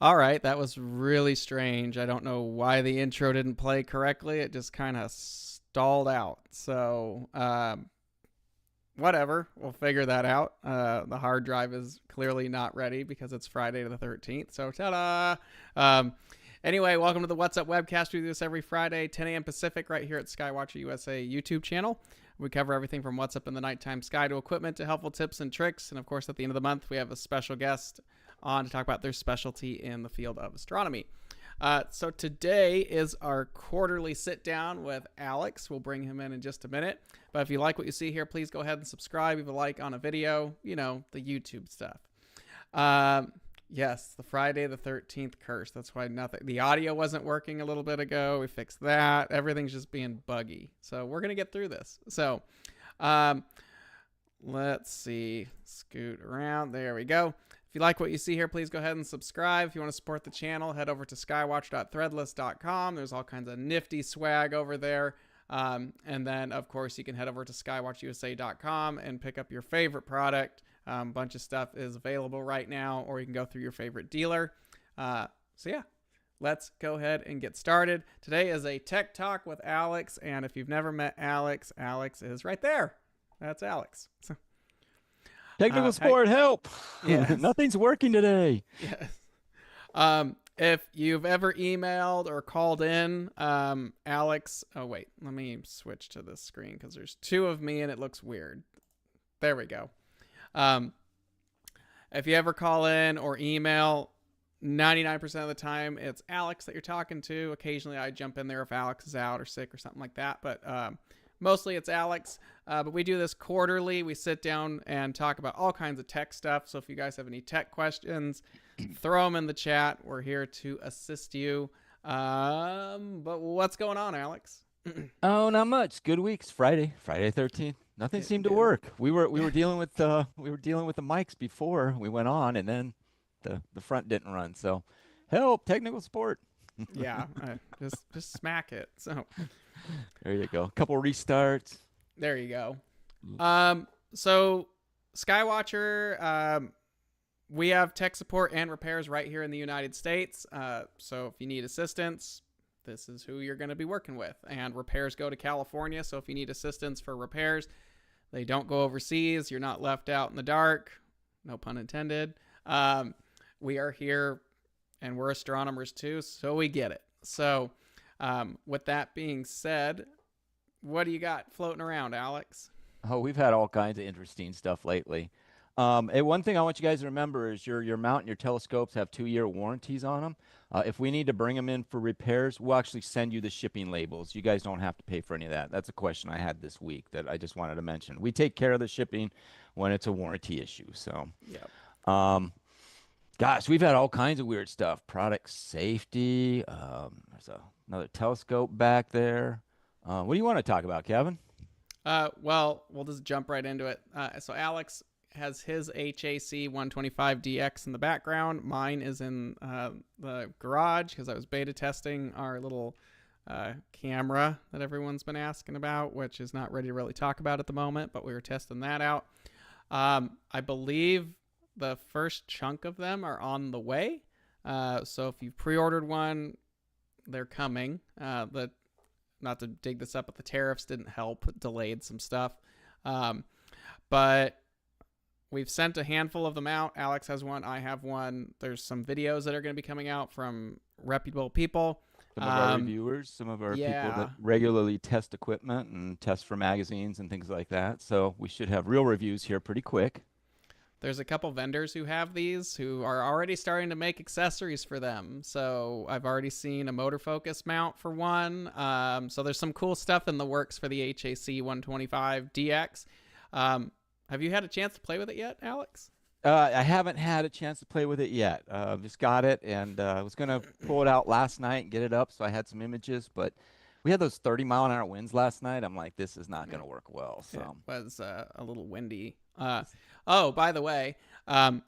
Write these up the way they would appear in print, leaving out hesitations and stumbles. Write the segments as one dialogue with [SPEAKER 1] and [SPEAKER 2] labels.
[SPEAKER 1] All right, that was really strange. I don't know why the intro didn't play correctly. It just kind of stalled out. So, whatever. We'll figure that out. The hard drive is clearly not ready because it's Friday the 13th. So, ta da! Anyway, welcome to the What's Up Webcast. We do this every Friday, 10 a.m. Pacific, right here at Skywatcher USA YouTube channel. We cover everything from what's up in the nighttime sky to equipment to helpful tips and tricks. And of course, at the end of the month, we have a special guest on to talk about their specialty in the field of astronomy. So today is our quarterly sit down with Alex. We'll bring him in just a minute. But if you like what you see here, please go ahead and subscribe. Leave a like on a video, you know, the YouTube stuff. Yes, the Friday the 13th curse. That's why the audio wasn't working a little bit ago. We fixed that. Everything's just being buggy. So we're going to get through this. So let's see. Scoot around. There we go. If you like what you see here, please go ahead and subscribe. If you want to support the channel, head over to skywatch.threadless.com. There's all kinds of nifty swag over there. And then, of course, you can head over to skywatchusa.com and pick up your favorite product. A bunch of stuff is available right now, or you can go through your favorite dealer. So yeah, let's go ahead and get started. Today is a tech talk with Alex, and if you've never met Alex, Alex is right there. That's Alex. So,
[SPEAKER 2] Technical support, help.
[SPEAKER 1] Yes.
[SPEAKER 2] Nothing's working today.
[SPEAKER 1] Yes. If you've ever emailed or called in, Alex, oh wait, let me switch to this screen because there's two of me and it looks weird. There we go. If you ever call in or email, 99% of the time it's Alex that you're talking to. Occasionally I jump in there if Alex is out or sick or something like that, but mostly it's Alex. But we do this quarterly. We sit down and talk about all kinds of tech stuff. So if you guys have any tech questions, throw them in the chat. We're here to assist you. But what's going on, Alex?
[SPEAKER 2] Oh, not much. Good weeks. Friday 13th. Nothing seemed to work. We were dealing with the mics before we went on, and then the front didn't run. So, help, technical support.
[SPEAKER 1] Yeah, just smack it. So
[SPEAKER 2] there you go. A couple restarts.
[SPEAKER 1] there you go. So Skywatcher, we have tech support and repairs right here in the United States. So if you need assistance, this is who you're going to be working with. And repairs go to California. So if you need assistance for repairs, they don't go overseas. You're not left out in the dark. No pun intended. We are here and we're astronomers too, so we get it. So with that being said, what do you got floating around, Alex?
[SPEAKER 2] Oh, we've had all kinds of interesting stuff lately. And one thing I want you guys to remember is your mount and your telescopes have 2-year warranties on them. If we need to bring them in for repairs, we'll actually send you the shipping labels. You guys don't have to pay for any of that. That's a question I had this week that I just wanted to mention. We take care of the shipping when it's a warranty issue. So,
[SPEAKER 1] Yep.
[SPEAKER 2] gosh, we've had all kinds of weird stuff. Product safety. There's another telescope back there. What do you want to talk about, Kevin?
[SPEAKER 1] Well, we'll just jump right into it. So Alex has his HAC 125DX in the background. Mine is in the garage because I was beta testing our little camera that everyone's been asking about, which is not ready to really talk about at the moment, but we were testing that out. I believe the first chunk of them are on the way. So if you've pre-ordered one, they're coming. Not to dig this up, but the tariffs didn't help, delayed some stuff. But we've sent a handful of them out. Alex has one. I have one. There's some videos that are going to be coming out from reputable people.
[SPEAKER 2] Some of our reviewers, some of our people that regularly test equipment and test for magazines and things like that. So we should have real reviews here pretty quick.
[SPEAKER 1] There's a couple vendors who have these who are already starting to make accessories for them. So I've already seen a motor focus mount for one. So there's some cool stuff in the works for the HAC 125DX. Have you had a chance to play with it yet, Alex?
[SPEAKER 2] I haven't had a chance to play with it yet. Just got it, and I was going to pull it out last night and get it up, so I had some images, but we had those 30-mile-an-hour winds last night. I'm like, this is not going to work well. So
[SPEAKER 1] it was a little windy. Oh, by the way,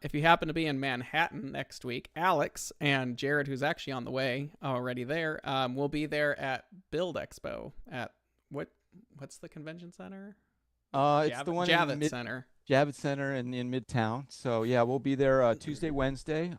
[SPEAKER 1] if you happen to be in Manhattan next week, Alex and Jared, who's actually on the way already there, will be there at Build Expo at what's the convention center?
[SPEAKER 2] It's the one
[SPEAKER 1] Javits Center.
[SPEAKER 2] Javits Center in Midtown. So yeah, we'll be there Tuesday, Wednesday.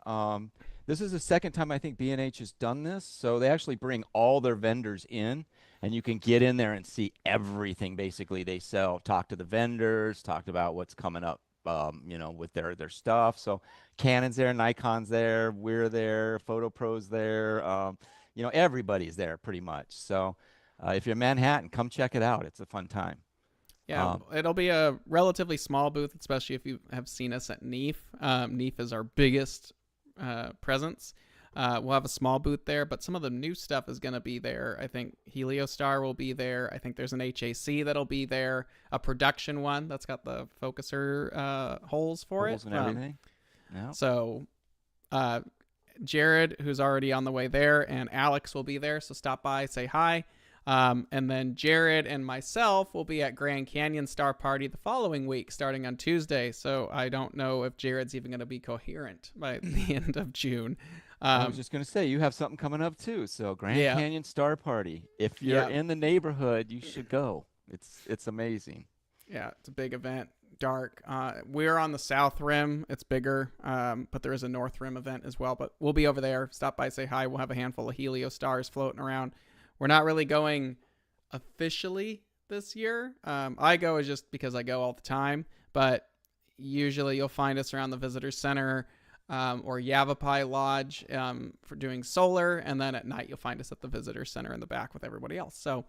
[SPEAKER 2] This is the second time I think B&H has done this. So they actually bring all their vendors in, and you can get in there and see everything basically they sell. Talk to the vendors, talk about what's coming up, with their stuff. So Canon's there, Nikon's there, we're there, Photo Pro's there. Everybody's there pretty much. So if you're in Manhattan, come check it out. It's a fun time.
[SPEAKER 1] Yeah, it'll be a relatively small booth, especially if you have seen us at NEAF. NEAF is our biggest presence. We'll have a small booth there, but some of the new stuff is going to be there. I think Heliostar will be there. I think there's an HAC that'll be there, a production one that's got the focuser holes for
[SPEAKER 2] Holes
[SPEAKER 1] it.
[SPEAKER 2] and everything. Yeah.
[SPEAKER 1] So Jared, who's already on the way there, and Alex will be there. So stop by, say hi. And then Jared and myself will be at Grand Canyon Star Party the following week, starting on Tuesday. So I don't know if Jared's even going to be coherent by the end of June.
[SPEAKER 2] I was just going to say, you have something coming up too. So Grand Canyon Star Party. If you're in the neighborhood, you should go. It's amazing.
[SPEAKER 1] Yeah, it's a big event. Dark. We're on the South Rim. It's bigger, but there is a North Rim event as well. But we'll be over there. Stop by, say hi. We'll have a handful of Heliostars floating around. We're not really going officially this year. I go is just because I go all the time, but usually you'll find us around the Visitor Center or Yavapai Lodge for doing solar, and then at night you'll find us at the Visitor Center in the back with everybody else. So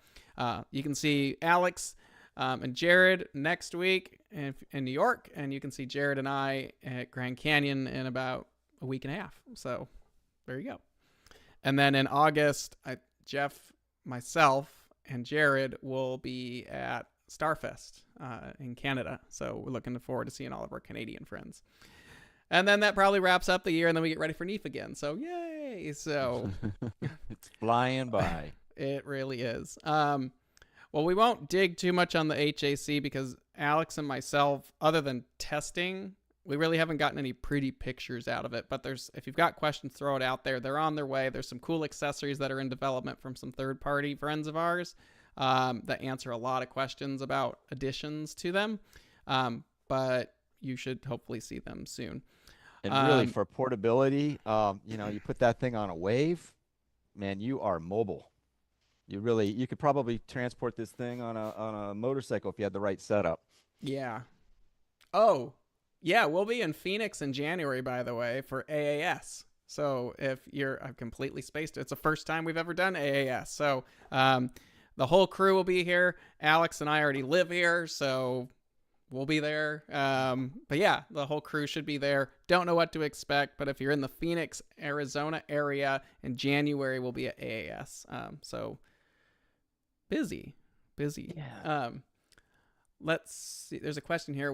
[SPEAKER 1] you can see Alex and Jared next week in New York, and you can see Jared and I at Grand Canyon in about a week and a half. So there you go. And then in August, Jeff, myself, and Jared will be at Starfest in Canada. So we're looking forward to seeing all of our Canadian friends. And then that probably wraps up the year, and then we get ready for NEAF again. So yay! So
[SPEAKER 2] it's flying by.
[SPEAKER 1] It really is. Well, we won't dig too much on the HAC because Alex and myself, other than testing, we really haven't gotten any pretty pictures out of it. But if you've got questions, throw it out there. They're on their way. There's some cool accessories that are in development from some third-party friends of ours that answer a lot of questions about additions to them. But you should hopefully see them soon.
[SPEAKER 2] And really, for portability, you put that thing on a wave, man, you are mobile. You could probably transport this thing on a motorcycle if you had the right setup.
[SPEAKER 1] Yeah. Oh, yeah, we'll be in Phoenix in January, by the way, for AAS. So I've completely spaced it. It's the first time we've ever done AAS. So the whole crew will be here. Alex and I already live here, so we'll be there. But yeah, the whole crew should be there. Don't know what to expect, but if you're in the Phoenix, Arizona area in January, we'll be at AAS. So busy.
[SPEAKER 2] Yeah.
[SPEAKER 1] Let's see. There's a question here.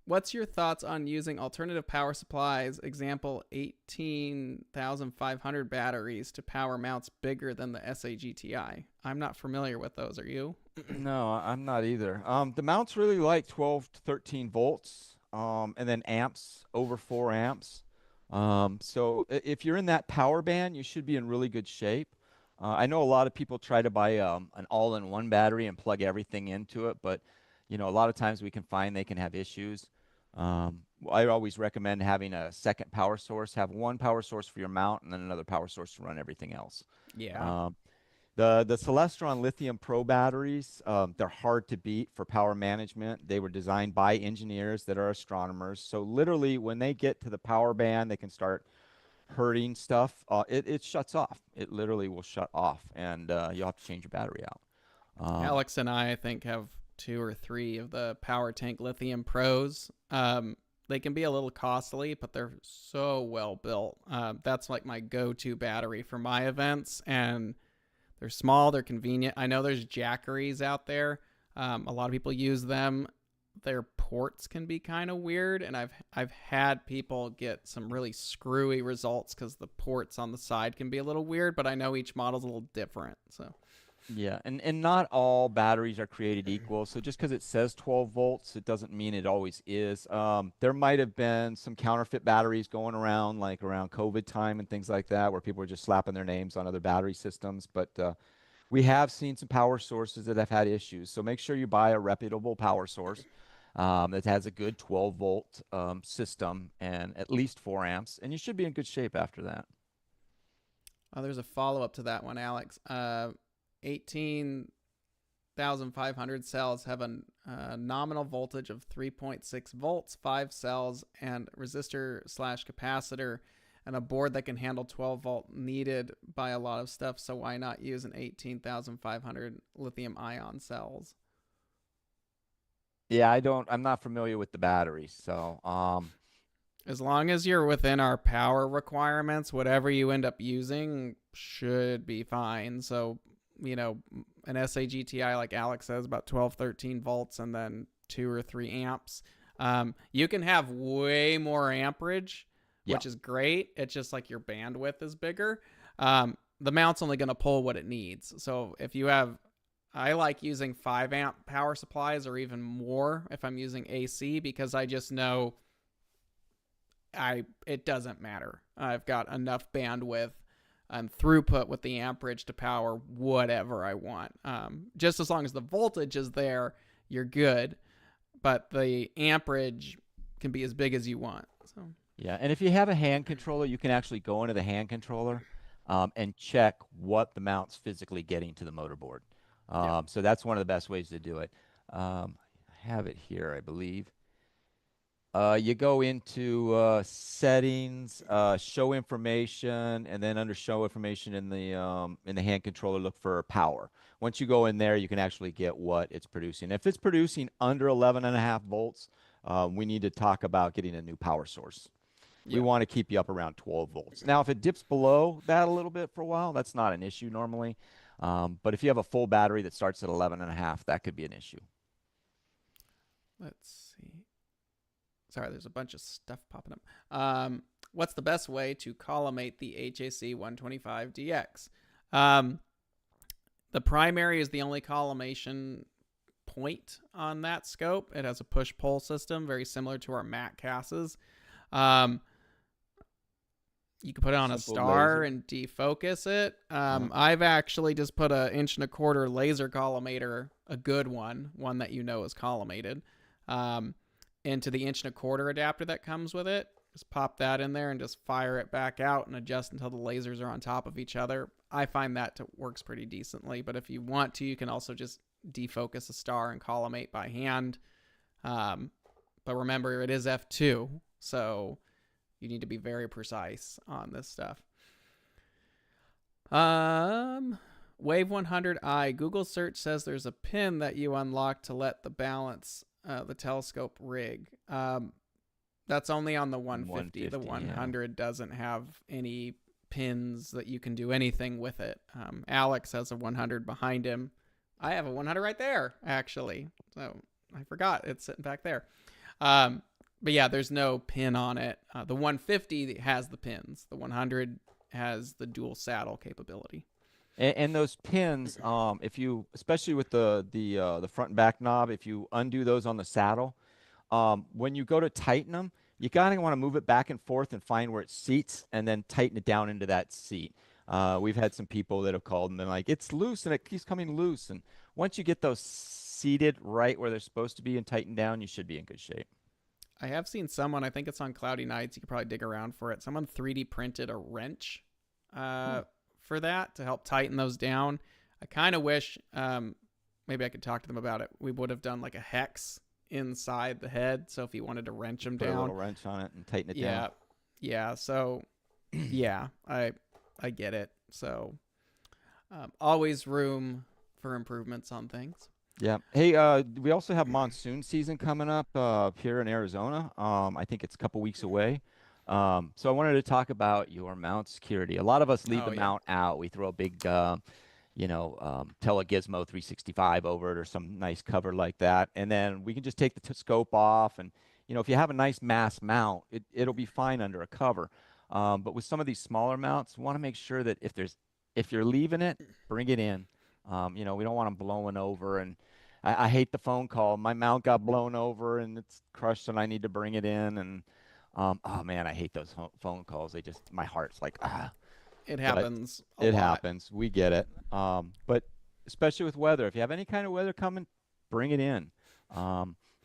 [SPEAKER 1] What's your thoughts on using alternative power supplies, example 18,500 batteries to power mounts bigger than the SAGTI? I'm not familiar with those. Are you?
[SPEAKER 2] No, I'm not either. The mounts really like 12 to 13 volts, and then amps, over 4 amps. So if you're in that power band, you should be in really good shape. I know a lot of people try to buy an all-in-one battery and plug everything into it, but a lot of times we can find they can have issues. I always recommend having a second power source. Have one power source for your mount and then another power source to run everything else.
[SPEAKER 1] Yeah.
[SPEAKER 2] The Celestron Lithium Pro batteries, they're hard to beat for power management. They were designed by engineers that are astronomers. So literally when they get to the power band, they can start hurting stuff. It shuts off. It literally will shut off, and you'll have to change your battery out.
[SPEAKER 1] Alex and I think, have 2 or 3 of the Power Tank Lithium Pros. They can be a little costly, but they're so well built. That's like my go-to battery for my events, and they're small, they're convenient. I know there's Jackeries out there. A lot of people use them. Their ports can be kind of weird, and I've had people get some really screwy results because the ports on the side can be a little weird, but I know each model's a little different. So
[SPEAKER 2] yeah, and not all batteries are created equal. So just because it says 12 volts, it doesn't mean it always is. There might have been some counterfeit batteries going around, like around COVID time and things like that, where people were just slapping their names on other battery systems. But we have seen some power sources that have had issues. So make sure you buy a reputable power source. that has a good 12-volt system and at least 4 amps, and you should be in good shape after that.
[SPEAKER 1] There's a follow up to that one, Alex. 18,500 cells have a nominal voltage of 3.6 volts, 5 cells, and resistor slash capacitor, and a board that can handle 12-volt needed by a lot of stuff. So why not use an 18,500 lithium ion cells?
[SPEAKER 2] Yeah, I'm not familiar with the batteries, so
[SPEAKER 1] As long as you're within our power requirements, whatever you end up using should be fine. So, an SAGTI, like Alex says, about 12, 13 volts and then 2 or 3 amps. You can have way more amperage,
[SPEAKER 2] yeah.
[SPEAKER 1] which is great. It's just like your bandwidth is bigger. The mount's only going to pull what it needs. So if you have, I like using 5 amp power supplies or even more if I'm using AC, because I just know it doesn't matter. I've got enough bandwidth and throughput with the amperage to power whatever I want. Just as long as the voltage is there, you're good. But the amperage can be as big as you want. So
[SPEAKER 2] Yeah, and if you have a hand controller, you can actually go into the hand controller and check what the mount's physically getting to the motorboard. So that's one of the best ways to do it. I have it here, I believe. You go into settings, show information, and then under show information in the hand controller, look for power. Once you go in there, you can actually get what it's producing. If it's producing under 11.5 volts, we need to talk about getting a new power source. We want to keep you up around 12 volts. Now, if it dips below that a little bit for a while, that's not an issue normally. But if you have a full battery that starts at 11.5, that could be an issue.
[SPEAKER 1] Let's see. Sorry, there's a bunch of stuff popping up. What's the best way to collimate the HAC 125DX? The primary is the only collimation point on that scope. It has a push-pull system, very similar to our Mac Casses. You can put it on a star and defocus it. I've actually just put an 1.25 inch laser collimator, a good one that is collimated, into the 1.25 inch adapter that comes with it. Just pop that in there and just fire it back out and adjust until the lasers are on top of each other. I find that works pretty decently, but if you want to, you can also just defocus a star and collimate by hand. But remember, it is F2, so you need to be very precise on this stuff. Wave 100i, Google search says there's a pin that you unlock to let the balance the telescope rig. That's only on the 150. The 100 doesn't have any pins that you can do anything with it. Alex has a 100 behind him. I have a 100 right there, actually. So I forgot it's sitting back there. But yeah, there's no pin on it. The 150 has the pins. The 100 has the dual saddle capability.
[SPEAKER 2] And those pins, if you, especially with the front and back knob, if you undo those on the saddle, when you go to tighten them, you kind of want to move it back and forth and find where it seats, and then tighten it down into that seat. We've had some people that have called and been like, it's loose and it keeps coming loose. And once you get those seated right where they're supposed to be and tightened down, you should be in good shape.
[SPEAKER 1] I have seen someone, I think it's on Cloudy Nights, you could probably dig around for it. Someone 3D printed a wrench for that to help tighten those down. I kind of wish, maybe I could talk to them about it. We would have done like a hex inside the head, so if you wanted to wrench them down.
[SPEAKER 2] Put a little wrench on it and tighten it down.
[SPEAKER 1] Yeah, so, yeah, I get it. So, always room for improvements on things.
[SPEAKER 2] Yeah. Hey, we also have monsoon season coming up here in Arizona. I think it's a couple weeks away. So I wanted to talk about your mount security. A lot of us leave the mount out. We throw a big, Telegizmo 365 over it or some nice cover like that. And then we can just take the scope off. And, if you have a nice mass mount, it'll be fine under a cover. But with some of these smaller mounts, we want to make sure that if you're leaving it, bring it in. We don't want them blowing over, and I hate the phone call. My mount got blown over and it's crushed, and I need to bring it in. And oh man, I hate those phone calls. My heart's like
[SPEAKER 1] It happens.
[SPEAKER 2] It happens. We get it. But especially with weather, if you have any kind of weather coming, bring it in.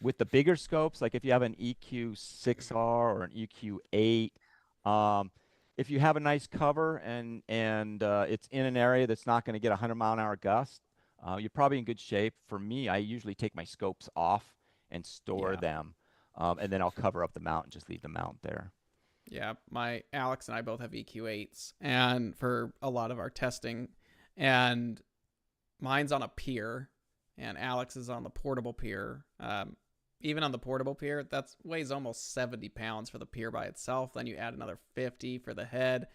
[SPEAKER 2] with the bigger scopes, like if you have an EQ6R or an EQ8, um, if you have a nice cover and it's in an area that's not going to get 100-mile-an-hour gust, you're probably in good shape. For me, I usually take my scopes off and store
[SPEAKER 1] Yeah.
[SPEAKER 2] them, and then I'll cover up the mount and just leave the mount there.
[SPEAKER 1] Yeah, my Alex and I both have EQ8s, and for a lot of our testing, and mine's on a pier, and Alex is on the portable pier. Even on the portable pier, that weighs almost 70 pounds for the pier by itself. Then you add another 50 for the head.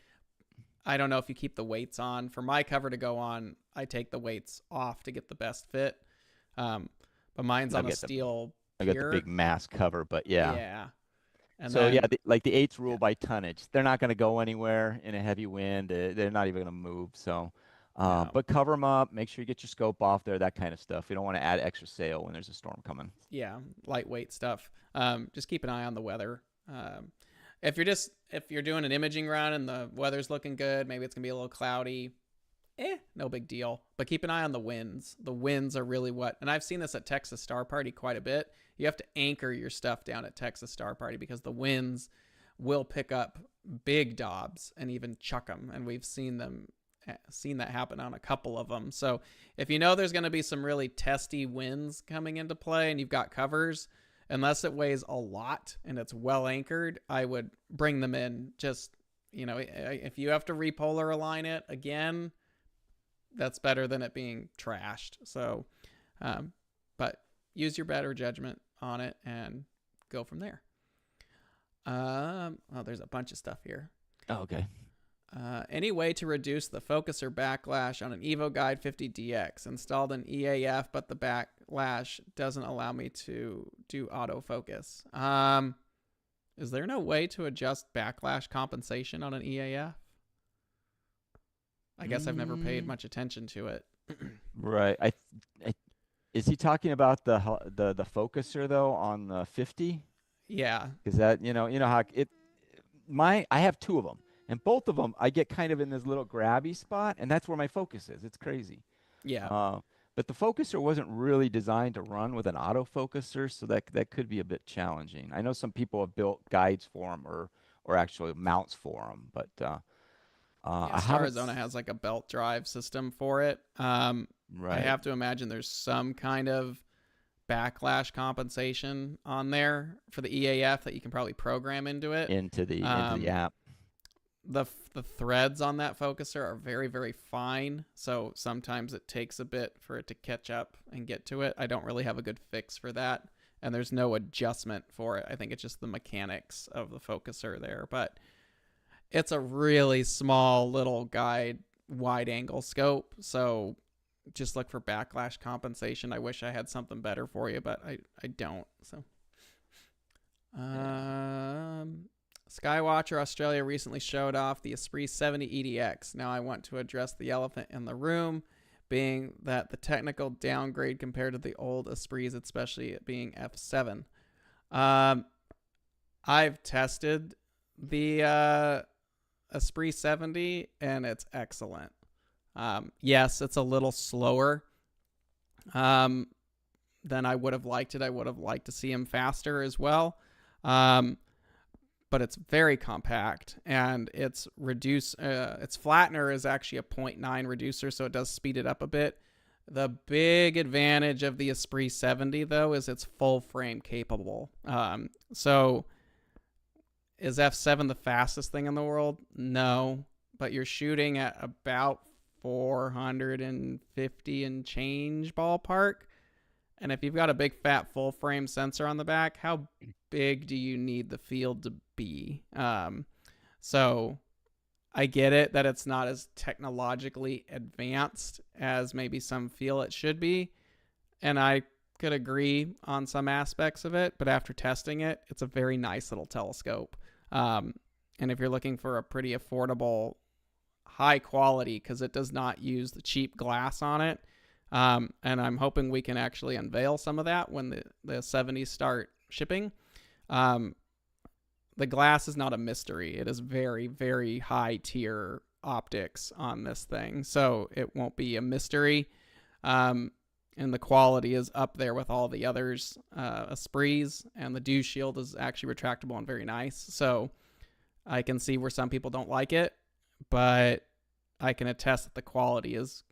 [SPEAKER 1] I don't know if you keep the weights on. For my cover to go on, I take the weights off to get the best fit. But mine's on a steel
[SPEAKER 2] I
[SPEAKER 1] pier.
[SPEAKER 2] got the big mass cover, but yeah.
[SPEAKER 1] Yeah. And
[SPEAKER 2] So
[SPEAKER 1] then,
[SPEAKER 2] like the eights rule by tonnage, they're not going to go anywhere in a heavy wind. They're not even going to move. So,
[SPEAKER 1] no.
[SPEAKER 2] but cover them up. Make sure you get your scope off there. That kind of stuff. You don't want to add extra sail when there's a storm coming.
[SPEAKER 1] Yeah, lightweight stuff. Just keep an eye on the weather. If you're doing an imaging run and the weather's looking good, maybe it's gonna be a little cloudy. No big deal. But keep an eye on the winds. The winds are really what, and I've seen this at Texas Star Party quite a bit. You have to anchor your stuff down at Texas Star Party because the winds will pick up big dobs and even chuck them. And we've seen that happen on a couple of them. So if you know there's going to be some really testy winds coming into play and you've got covers, unless it weighs a lot and it's well anchored, I would bring them in. Just, if you have to repolar align it again, that's better than it being trashed. So, but use your better judgment on it and go from there. There's a bunch of stuff here.
[SPEAKER 2] Oh, okay.
[SPEAKER 1] Any way to reduce the focuser backlash on an Evo Guide 50DX? Installed an EAF, but the backlash doesn't allow me to do autofocus. Is there no way to adjust backlash compensation on an EAF? I guess I've never paid much attention to it.
[SPEAKER 2] Right. Is he talking about the focuser though on the 50?
[SPEAKER 1] Yeah.
[SPEAKER 2] Is that how I have two of them. And both of them, I get kind of in this little grabby spot, and that's where my focus is. It's crazy.
[SPEAKER 1] Yeah.
[SPEAKER 2] But the focuser wasn't really designed to run with an autofocuser, so that could be a bit challenging. I know some people have built guides for them or actually mounts for them, but
[SPEAKER 1] Arizona has like a belt drive system for it.
[SPEAKER 2] Right.
[SPEAKER 1] I have to imagine there's some kind of backlash compensation on there for the EAF that you can probably program into it.
[SPEAKER 2] Into the app.
[SPEAKER 1] The threads on that focuser are very, very fine, so sometimes it takes a bit for it to catch up and get to it. I don't really have a good fix for that, and there's no adjustment for it. I think it's just the mechanics of the focuser there, but it's a really small little guide wide angle scope, so just look for backlash compensation. I wish I had something better for you, but I don't. So Skywatcher Australia recently showed off the Esprit 70 EDX. Now I want to address the elephant in the room, being that the technical downgrade compared to the old Esprits, especially it being F7. I've tested the Esprit 70 and it's excellent. Yes, it's a little slower than I would have liked it. I would have liked to see him faster as well. But it's very compact, and its flattener is actually a 0.9 reducer, so it does speed it up a bit. The big advantage of the Esprit 70, though, is it's full frame capable. So is F7 the fastest thing in the world? No, but you're shooting at about 450 and change ballpark. And if you've got a big fat full frame sensor on the back, how big do you need the field to be? So I get it that it's not as technologically advanced as maybe some feel it should be. And I could agree on some aspects of it, but after testing it, it's a very nice little telescope. And if you're looking for a pretty affordable, high quality, because it does not use the cheap glass on it, and I'm hoping we can actually unveil some of that when the 70s start shipping. The glass is not a mystery. It is very, very high tier optics on this thing, so it won't be a mystery. and the quality is up there with all the others, Esprits, and the Dew Shield is actually retractable and very nice. So I can see where some people don't like it, but I can attest that the quality is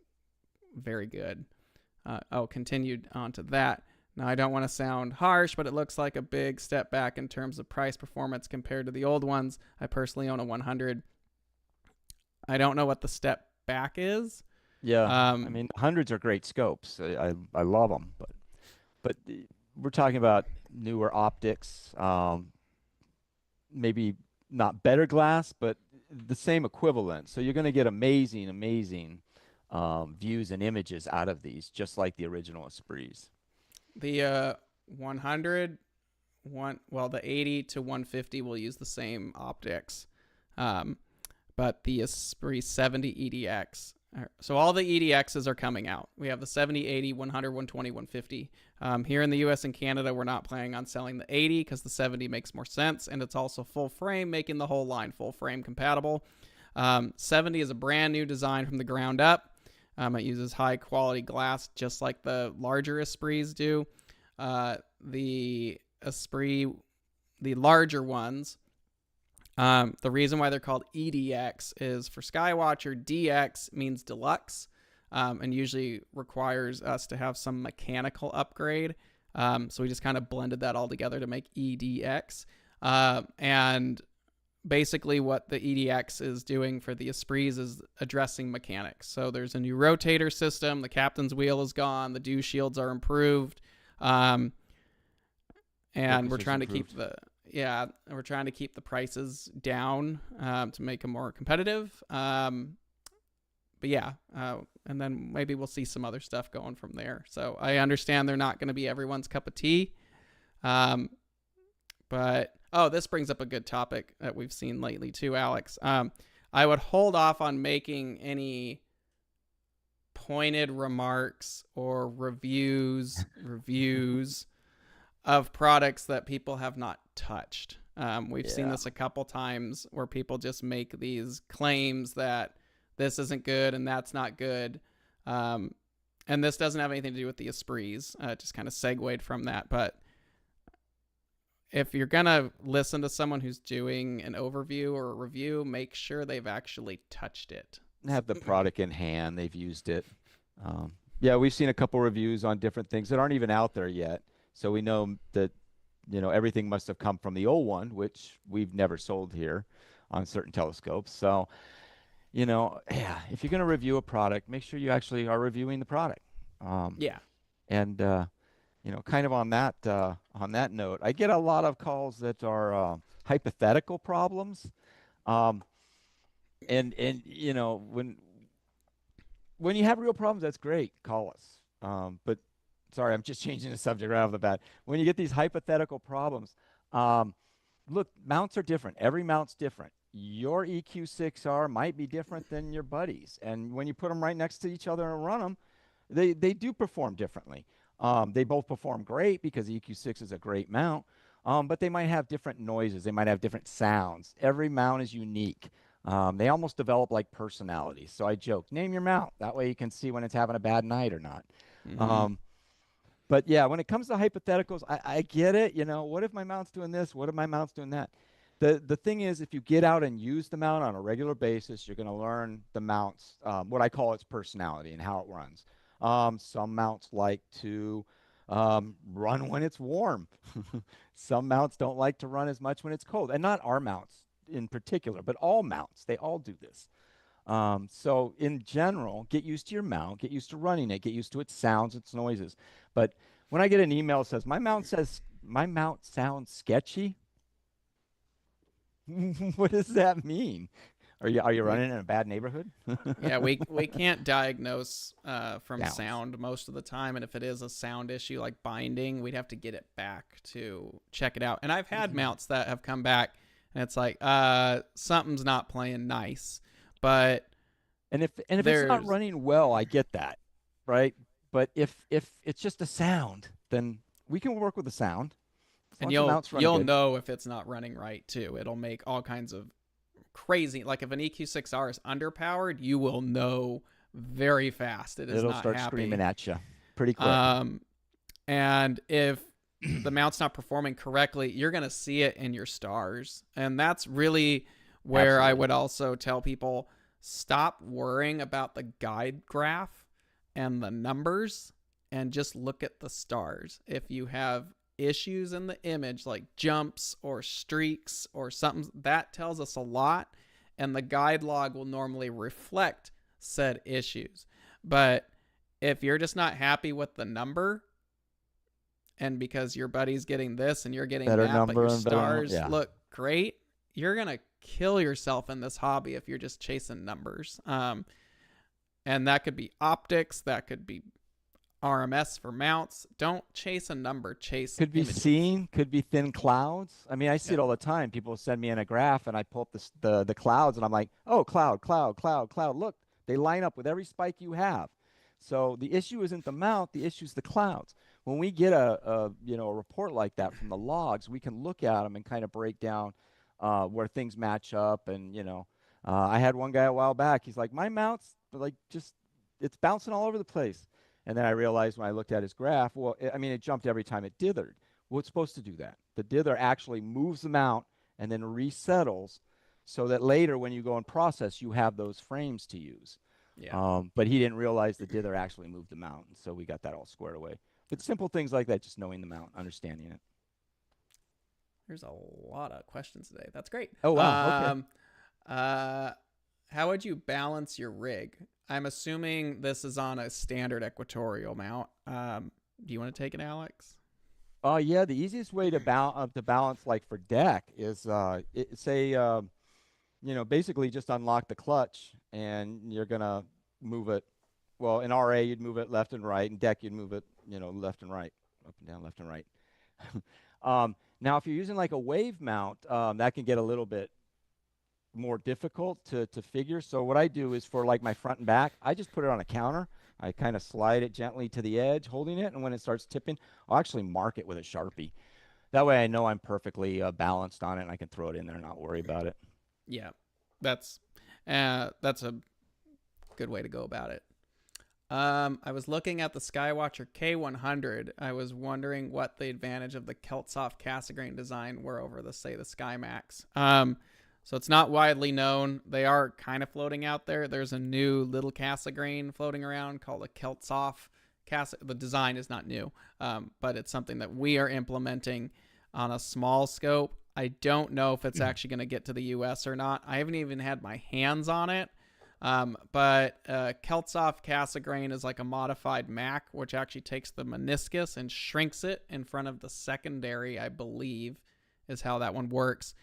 [SPEAKER 1] very good. Continued on to that. Now, I don't want to sound harsh, but it looks like a big step back in terms of price performance compared to the old ones. I personally own a 100. I don't know what the step back is.
[SPEAKER 2] Yeah, I mean, hundreds are great scopes. I love them, but we're talking about newer optics, maybe not better glass, but the same equivalent. So you're going to get amazing views and images out of these, just like the original Esprits.
[SPEAKER 1] The 100, the 80 to 150 will use the same optics, but the Esprit 70 EDX. So all the EDXs are coming out. We have the 70, 80, 100, 120, 150. Here in the US and Canada, we're not planning on selling the 80 because the 70 makes more sense, and it's also full frame, making the whole line full frame compatible. 70 is a brand new design from the ground up. It uses high quality glass, just like the larger Esprits do. The Esprit, the larger ones, the reason why they're called EDX is for Skywatcher, DX means deluxe, and usually requires us to have some mechanical upgrade. So we just kind of blended that all together to make EDX. And basically what the EDX is doing for the Esprits is addressing mechanics. So there's a new rotator system. The captain's wheel is gone. The dew shields are improved. And we're trying to keep we're trying to keep the prices down to make them more competitive. And then maybe we'll see some other stuff going from there. So I understand they're not going to be everyone's cup of tea. But this brings up a good topic that we've seen lately too, Alex. I would hold off on making any pointed remarks or reviews of products that people have not touched. We've seen this a couple times where people just make these claims that this isn't good and that's not good. And this doesn't have anything to do with the Esprits. Just kind of segued from that. But if you're going to listen to someone who's doing an overview or a review, make sure they've actually touched it.
[SPEAKER 2] Have the product in hand. They've used it. We've seen a couple reviews on different things that aren't even out there yet. So we know that, everything must have come from the old one, which we've never sold here on certain telescopes. So, if you're going to review a product, make sure you actually are reviewing the product. And, kind of on that note, I get a lot of calls that are hypothetical problems. And when you have real problems, that's great. Call us. But sorry, I'm just changing the subject right off the bat. When you get these hypothetical problems, look, mounts are different. Every mount's different. Your EQ6R might be different than your buddies. And when you put them right next to each other and run them, they do perform differently. They both perform great because the EQ6 is a great mount, but they might have different noises. They might have different sounds. Every mount is unique. They almost develop like personalities. So I joke, name your mount. That way you can see when it's having a bad night or not.
[SPEAKER 1] Mm-hmm.
[SPEAKER 2] But yeah, when it comes to hypotheticals, I get it. What if my mount's doing this? What if my mount's doing that? The thing is, if you get out and use the mount on a regular basis, you're going to learn the mount's, what I call its personality and how it runs. Some mounts like to run when it's warm. Some mounts don't like to run as much when it's cold. And not our mounts in particular, but all mounts. They all do this. So in general, get used to your mount, get used to running it, get used to its sounds, its noises. But when I get an email that says, my mount sounds sketchy, what does that mean? Are you running in a bad neighborhood?
[SPEAKER 1] Yeah, we can't diagnose from sound most of the time, and if it is a sound issue like binding, we'd have to get it back to check it out. And I've had mounts that have come back, and it's like something's not playing nice. But
[SPEAKER 2] if it's not running well, I get that, right? But if it's just a sound, then we can work with the sound.
[SPEAKER 1] And you'll know if it's not running right too. It'll make all kinds of crazy, like if an EQ6R is underpowered, you will know very fast. It'll
[SPEAKER 2] start
[SPEAKER 1] happy.
[SPEAKER 2] Screaming at you. Pretty quick.
[SPEAKER 1] And if the mount's not performing correctly, you're going to see it in your stars. And that's really where I would also tell people, stop worrying about the guide graph and the numbers and just look at the stars. If you have issues in the image like jumps or streaks or something, that tells us a lot, and the guide log will normally reflect said issues. But if you're just not happy with the number, and because your buddy's getting this and you're getting
[SPEAKER 2] better
[SPEAKER 1] that,
[SPEAKER 2] number
[SPEAKER 1] but your
[SPEAKER 2] and better
[SPEAKER 1] stars look great, you're going to kill yourself in this hobby if you're just chasing numbers. And that could be optics, that could be RMS for mounts. Don't chase a number, chase
[SPEAKER 2] Could be
[SPEAKER 1] images.
[SPEAKER 2] seen, could be thin clouds. I mean, I see it all the time. People send me in a graph and I pull up the clouds and I'm like, oh, cloud, cloud, cloud, cloud. Look, they line up with every spike you have. So the issue isn't the mount, the issue is the clouds. When we get a report like that from the logs, we can look at them and kind of break down where things match up. And, I had one guy a while back. He's like, my mount's like it's bouncing all over the place. And then I realized when I looked at his graph, well, it jumped every time it dithered. Well, it's supposed to do that. The dither actually moves the mount and then resettles so that later when you go and process, you have those frames to use.
[SPEAKER 1] Yeah.
[SPEAKER 2] But he didn't realize the dither actually moved the mount. And so we got that all squared away. But simple things like that, just knowing the mount, understanding it.
[SPEAKER 1] There's a lot of questions today. That's great.
[SPEAKER 2] Oh, wow. Okay.
[SPEAKER 1] How would you balance your rig? I'm assuming this is on a standard equatorial mount. Do you want to take it, Alex?
[SPEAKER 2] Yeah, the easiest way to balance, like for deck, is basically just unlock the clutch and you're gonna move it. Well, in RA you'd move it left and right, in deck you'd move it, left and right, up and down, left and right. Now, if you're using like a wave mount, that can get a little bit more difficult to figure. So what I do is for like my front and back, I just put it on a counter. I kind of slide it gently to the edge, holding it, and when it starts tipping, I'll actually mark it with a Sharpie. That way I know I'm perfectly balanced on it and I can throw it in there and not worry about it.
[SPEAKER 1] Yeah, that's a good way to go about it. I was looking at the Skywatcher K100. I was wondering what the advantage of the Keltsoft Cassegrain design were over the Skymax. So it's not widely known. They are kind of floating out there. There's a new little Cassegrain floating around called a Keltsoft. The design is not new, but it's something that we are implementing on a small scope. I don't know if it's actually going to get to the US or not. I haven't even had my hands on it. But Keltsoft Cassegrain is like a modified Mac, which actually takes the meniscus and shrinks it in front of the secondary, I believe, is how that one works.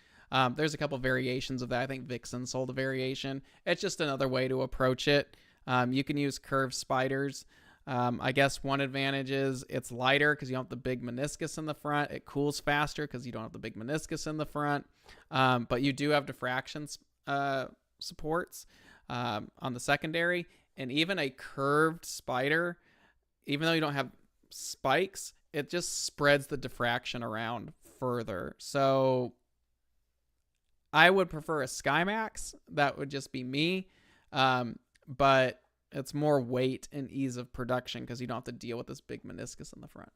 [SPEAKER 1] There's a couple variations of that. I think Vixen sold a variation. It's just another way to approach it. You can use curved spiders. I guess one advantage is it's lighter because you don't have the big meniscus in the front. It cools faster because you don't have the big meniscus in the front. But you do have diffraction supports on the secondary. And even a curved spider, even though you don't have spikes, it just spreads the diffraction around further. So I would prefer a Skymax. That would just be me. But it's more weight and ease of production because you don't have to deal with this big meniscus in the front.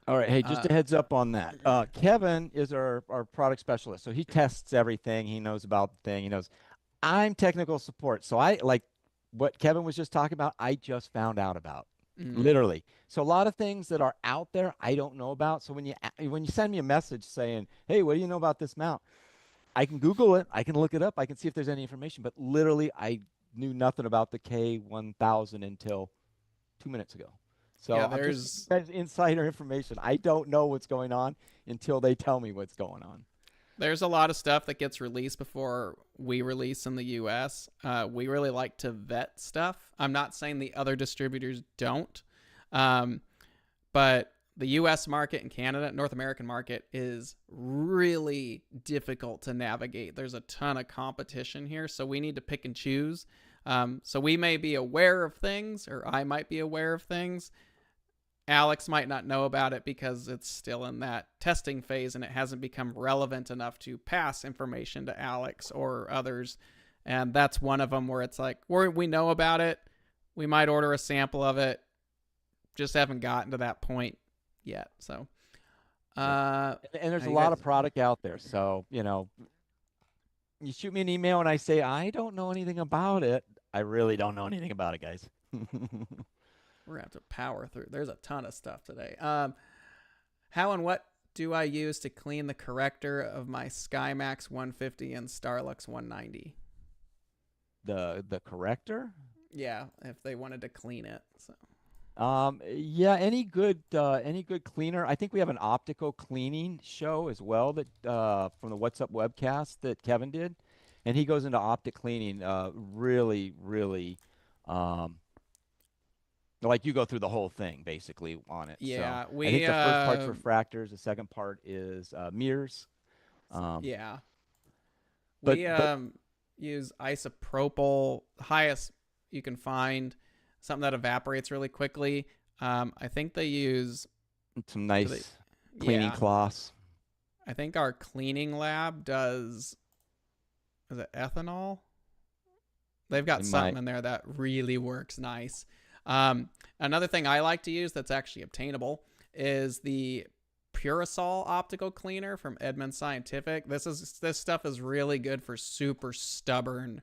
[SPEAKER 2] All right. Hey, just a heads up on that. Kevin is our product specialist. So he tests everything. He knows about the thing. He knows. I'm technical support. So I like what Kevin was just talking about. I just found out about. Literally. So a lot of things that are out there I don't know about. So when you send me a message saying, hey, what do you know about this mount? I can Google it. I can look it up. I can see if there's any information. But literally, I knew nothing about the K1000 until 2 minutes ago. So
[SPEAKER 1] yeah,
[SPEAKER 2] there's insider information. I don't know what's going on until they tell me what's going on.
[SPEAKER 1] There's a lot of stuff that gets released before we release in the US. We really like to vet stuff. I'm not saying the other distributors don't, but the US market and Canada, North American market, is really difficult to navigate. There's a ton of competition here, so we need to pick and choose. So we may be aware of things, or I might be aware of things. Alex might not know about it because it's still in that testing phase and it hasn't become relevant enough to pass information to Alex or others. And that's one of them where it's like, we know about it. We might order a sample of it, just haven't gotten to that point yet. So,
[SPEAKER 2] And there's
[SPEAKER 1] how
[SPEAKER 2] a
[SPEAKER 1] you
[SPEAKER 2] lot
[SPEAKER 1] guys?
[SPEAKER 2] of product out there. So, you shoot me an email and I say, I don't know anything about it. I really don't know anything about it, guys.
[SPEAKER 1] We're gonna have to power through. There's a ton of stuff today. How and what do I use to clean the corrector of my SkyMax 150 and Starlux 190?
[SPEAKER 2] The corrector?
[SPEAKER 1] Yeah, if they wanted to clean it. So.
[SPEAKER 2] Yeah, any good cleaner. I think we have an optical cleaning show as well that from the What's Up webcast that Kevin did, and he goes into optic cleaning. Really, really, like you go through the whole thing basically on it. So
[SPEAKER 1] Yeah,
[SPEAKER 2] I
[SPEAKER 1] we
[SPEAKER 2] think the first part's refractors, the second part is mirrors.
[SPEAKER 1] yeah.
[SPEAKER 2] But
[SPEAKER 1] We
[SPEAKER 2] but
[SPEAKER 1] use isopropyl, highest you can find, something that evaporates really quickly. I think they use
[SPEAKER 2] some
[SPEAKER 1] do they,
[SPEAKER 2] nice cleaning
[SPEAKER 1] yeah.
[SPEAKER 2] cloths.
[SPEAKER 1] I think our cleaning lab does, is it ethanol? They've got
[SPEAKER 2] They
[SPEAKER 1] something
[SPEAKER 2] might.
[SPEAKER 1] in there that really works nice. Another thing I like to use that's actually obtainable is the Purasol optical cleaner from Edmund Scientific. This stuff is really good for super stubborn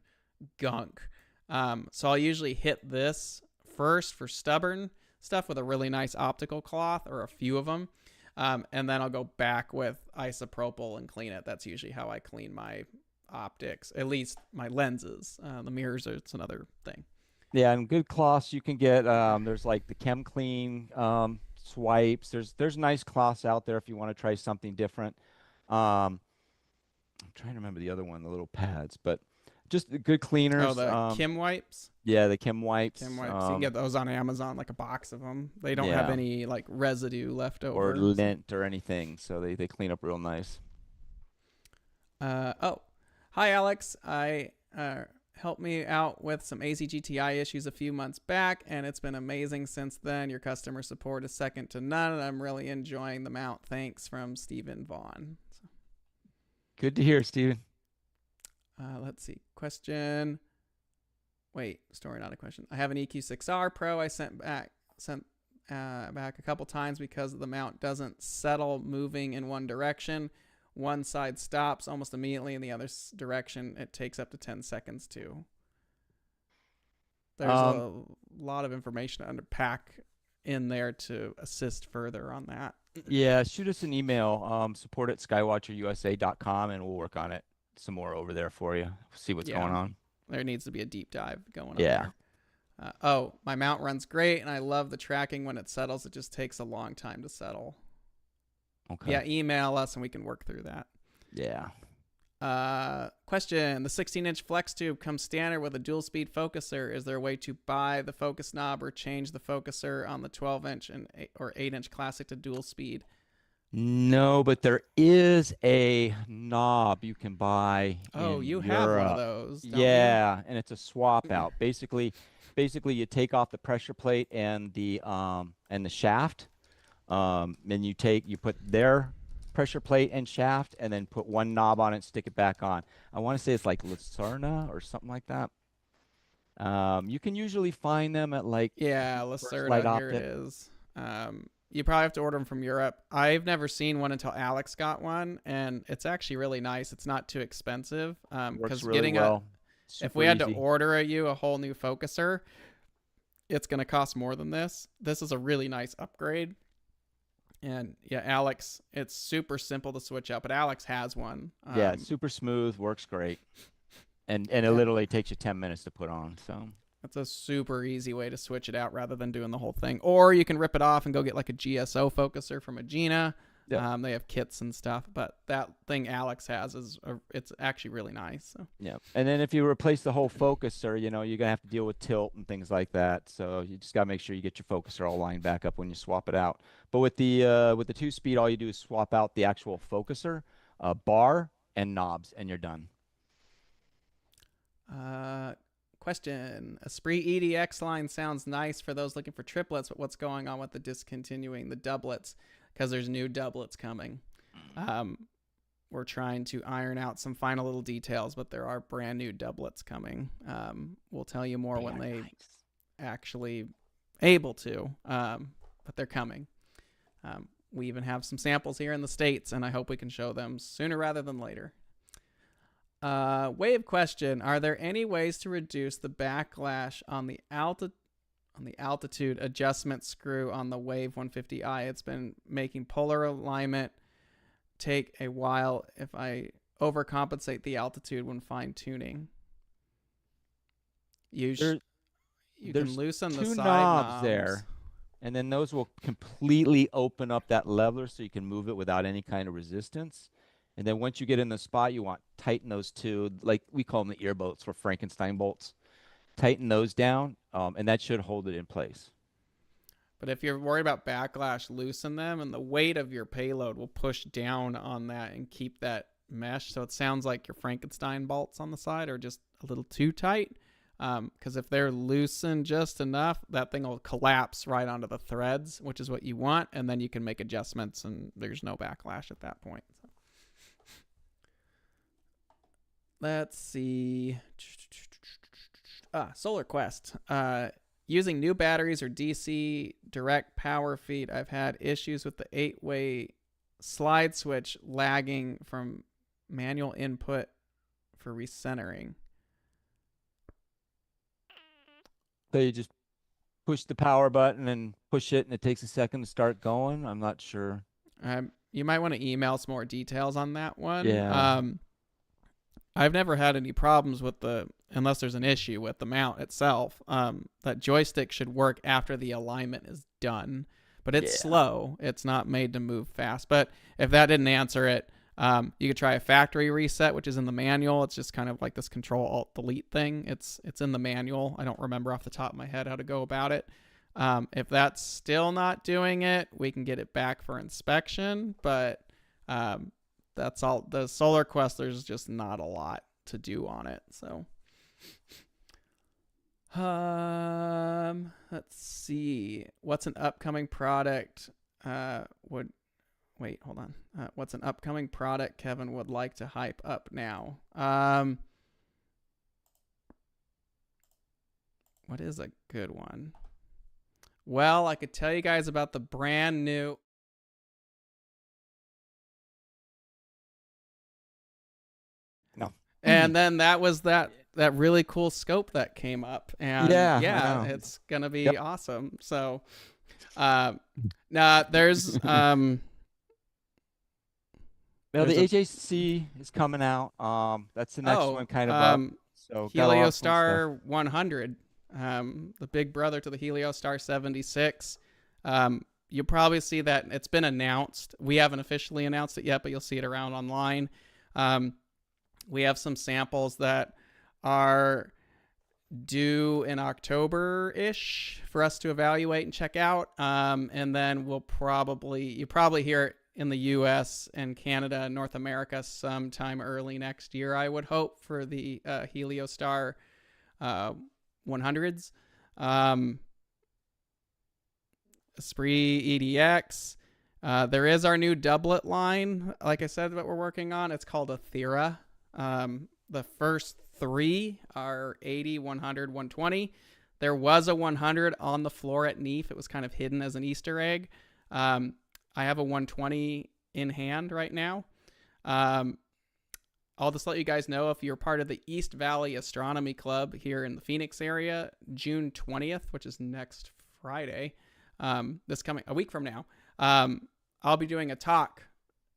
[SPEAKER 1] gunk. So I'll usually hit this first for stubborn stuff with a really nice optical cloth or a few of them. And then I'll go back with isopropyl and clean it. That's usually how I clean my optics, at least my lenses. The mirrors, it's another thing.
[SPEAKER 2] Yeah, and good cloths you can get. There's like the Chem Clean swipes. There's nice cloths out there if you want to try something different. I'm trying to remember the other one, the little pads, but just the good
[SPEAKER 1] Oh,
[SPEAKER 2] cleaners.
[SPEAKER 1] the Kim wipes.
[SPEAKER 2] Yeah, the Chem wipes.
[SPEAKER 1] Kim wipes. You can get those on Amazon, like a box of them. They don't have
[SPEAKER 2] Yeah,
[SPEAKER 1] any like residue left
[SPEAKER 2] or
[SPEAKER 1] over. So.
[SPEAKER 2] lint or anything, so they clean up real nice.
[SPEAKER 1] Oh, hi Alex. I helped me out with some AZGTI issues a few months back, and it's been amazing since then. Your customer support is second to none, and I'm really enjoying the mount. Thanks, from Stephen Vaughn. So,
[SPEAKER 2] Good to hear, Steven.
[SPEAKER 1] let's see. Question. Wait, story, not a question. I have an EQ6R Pro. I sent back a couple times because the mount doesn't settle moving in one direction. One side stops almost immediately in the other direction. It takes up to 10 seconds too. There's a lot of information to unpack in there to assist further on that.
[SPEAKER 2] Yeah, shoot us an email, support@skywatcherusa.com, and we'll work on it some more over there for you. See what's going on.
[SPEAKER 1] There needs to be a deep dive going on
[SPEAKER 2] Yeah.
[SPEAKER 1] there. My mount runs great, and I love the tracking when it settles. It just takes a long time to settle.
[SPEAKER 2] Okay.
[SPEAKER 1] Yeah, email us and we can work through that.
[SPEAKER 2] Yeah.
[SPEAKER 1] Question. The 16-inch flex tube comes standard with a dual speed focuser. Is there a way to buy the focus knob or change the focuser on the 12-inch or 8-inch classic to dual speed?
[SPEAKER 2] No, but there is a knob you can buy.
[SPEAKER 1] Oh,
[SPEAKER 2] in
[SPEAKER 1] you
[SPEAKER 2] Europe.
[SPEAKER 1] have one of those, don't
[SPEAKER 2] Yeah, and it's a swap out. Basically, you take off the pressure plate and the shaft. Then you put their pressure plate and shaft, and then put one knob on it and stick it back on. I want to say it's like Lucerna or something like that. You can usually find them at like
[SPEAKER 1] Lucerna.
[SPEAKER 2] Light
[SPEAKER 1] Here
[SPEAKER 2] Optic.
[SPEAKER 1] it is. You probably have to order them from Europe. I've never seen one until Alex got one, and it's actually really nice. It's not too expensive.
[SPEAKER 2] Works really well.
[SPEAKER 1] If we had
[SPEAKER 2] Super
[SPEAKER 1] to
[SPEAKER 2] easy.
[SPEAKER 1] order you a whole new focuser, it's going to cost more than this. This is a really nice upgrade. And yeah, Alex, it's super simple to switch out, but Alex has one.
[SPEAKER 2] Yeah, it's super smooth, works great. And it literally takes you 10 minutes to put on. So
[SPEAKER 1] it's a super easy way to switch it out rather than doing the whole thing. Or you can rip it off and go get like a GSO focuser from Agena.
[SPEAKER 2] Yep.
[SPEAKER 1] They have kits and stuff, but that thing Alex has it's actually really nice. So.
[SPEAKER 2] yeah, and then if you replace the whole focuser, you're gonna have to deal with tilt and things like that. So you just gotta make sure you get your focuser all lined back up when you swap it out. But with the 2-speed, all you do is swap out the actual focuser, bar, and knobs, and you're done.
[SPEAKER 1] Question. Esprit EDX line sounds nice for those looking for triplets, but what's going on with the discontinuing the doublets? Because there's new doublets coming. We're trying to iron out some final little details, but there are brand new doublets coming. We'll tell you more when they actually able to. but they're coming. We even have some samples here in the States, and I hope we can show them sooner rather than later. Wave question: are there any ways to reduce the backlash on the altitude adjustment screw on the Wave 150i? It's been making polar alignment take a while if I overcompensate the altitude when fine tuning. You can loosen the
[SPEAKER 2] two
[SPEAKER 1] side
[SPEAKER 2] knobs there, and then those will completely open up that leveler so you can move it without any kind of resistance. And then once you get in the spot you want, tighten those two, like we call them the ear bolts for Frankenstein bolts. Tighten those down, and that should hold it in place.
[SPEAKER 1] But if you're worried about backlash, loosen them, and the weight of your payload will push down on that and keep that mesh. So it sounds like your Frankenstein bolts on the side are just a little too tight. Because if they're loosened just enough, that thing will collapse right onto the threads, which is what you want, and then you can make adjustments, and there's no backlash at that point. So. Let's see. Solar Quest. Using new batteries or DC direct power feed, I've had issues with the 8-way slide switch lagging from manual input for recentering.
[SPEAKER 2] So you just push the power button and push it, and it takes a second to start going? I'm not sure.
[SPEAKER 1] You might want to email some more details on that one.
[SPEAKER 2] Yeah.
[SPEAKER 1] I've never had any problems with unless there's an issue with the mount itself. That joystick should work after the alignment is done, but it's slow. It's not made to move fast. But if that didn't answer it, you could try a factory reset, which is in the manual. It's just kind of like this Control-Alt-Delete thing. It's in the manual. I don't remember off the top of my head how to go about it. If that's still not doing it, we can get it back for inspection, but that's all. The Solar Quest, there's just not a lot to do on it. So, let's see. What's an upcoming product? Wait, hold on. What's an upcoming product Kevin would like to hype up now? What is a good one? Well, I could tell you guys about the brand new.
[SPEAKER 2] No.
[SPEAKER 1] And then that was that really cool scope that came up, and yeah, it's gonna be awesome. So, there's
[SPEAKER 2] Well, the HAC is coming out. That's the next one kind of up. So
[SPEAKER 1] Heliostar 100, the big brother to the Heliostar 76. You'll probably see that it's been announced. We haven't officially announced it yet, but you'll see it around online. We have some samples that are due in October-ish for us to evaluate and check out. And then you probably hear it in the US and Canada and North America sometime early next year, I would hope, for the Heliostar 100s. Esprit EDX. There is our new doublet line, like I said, that we're working on. It's called Athera. The first three are 80, 100, 120. There was a 100 on the floor at NEAF. It was kind of hidden as an Easter egg. I have a 120 in hand right now. I'll just let you guys know, if you're part of the East Valley Astronomy Club here in the Phoenix area, June 20th, which is next Friday, a week from now, I'll be doing a talk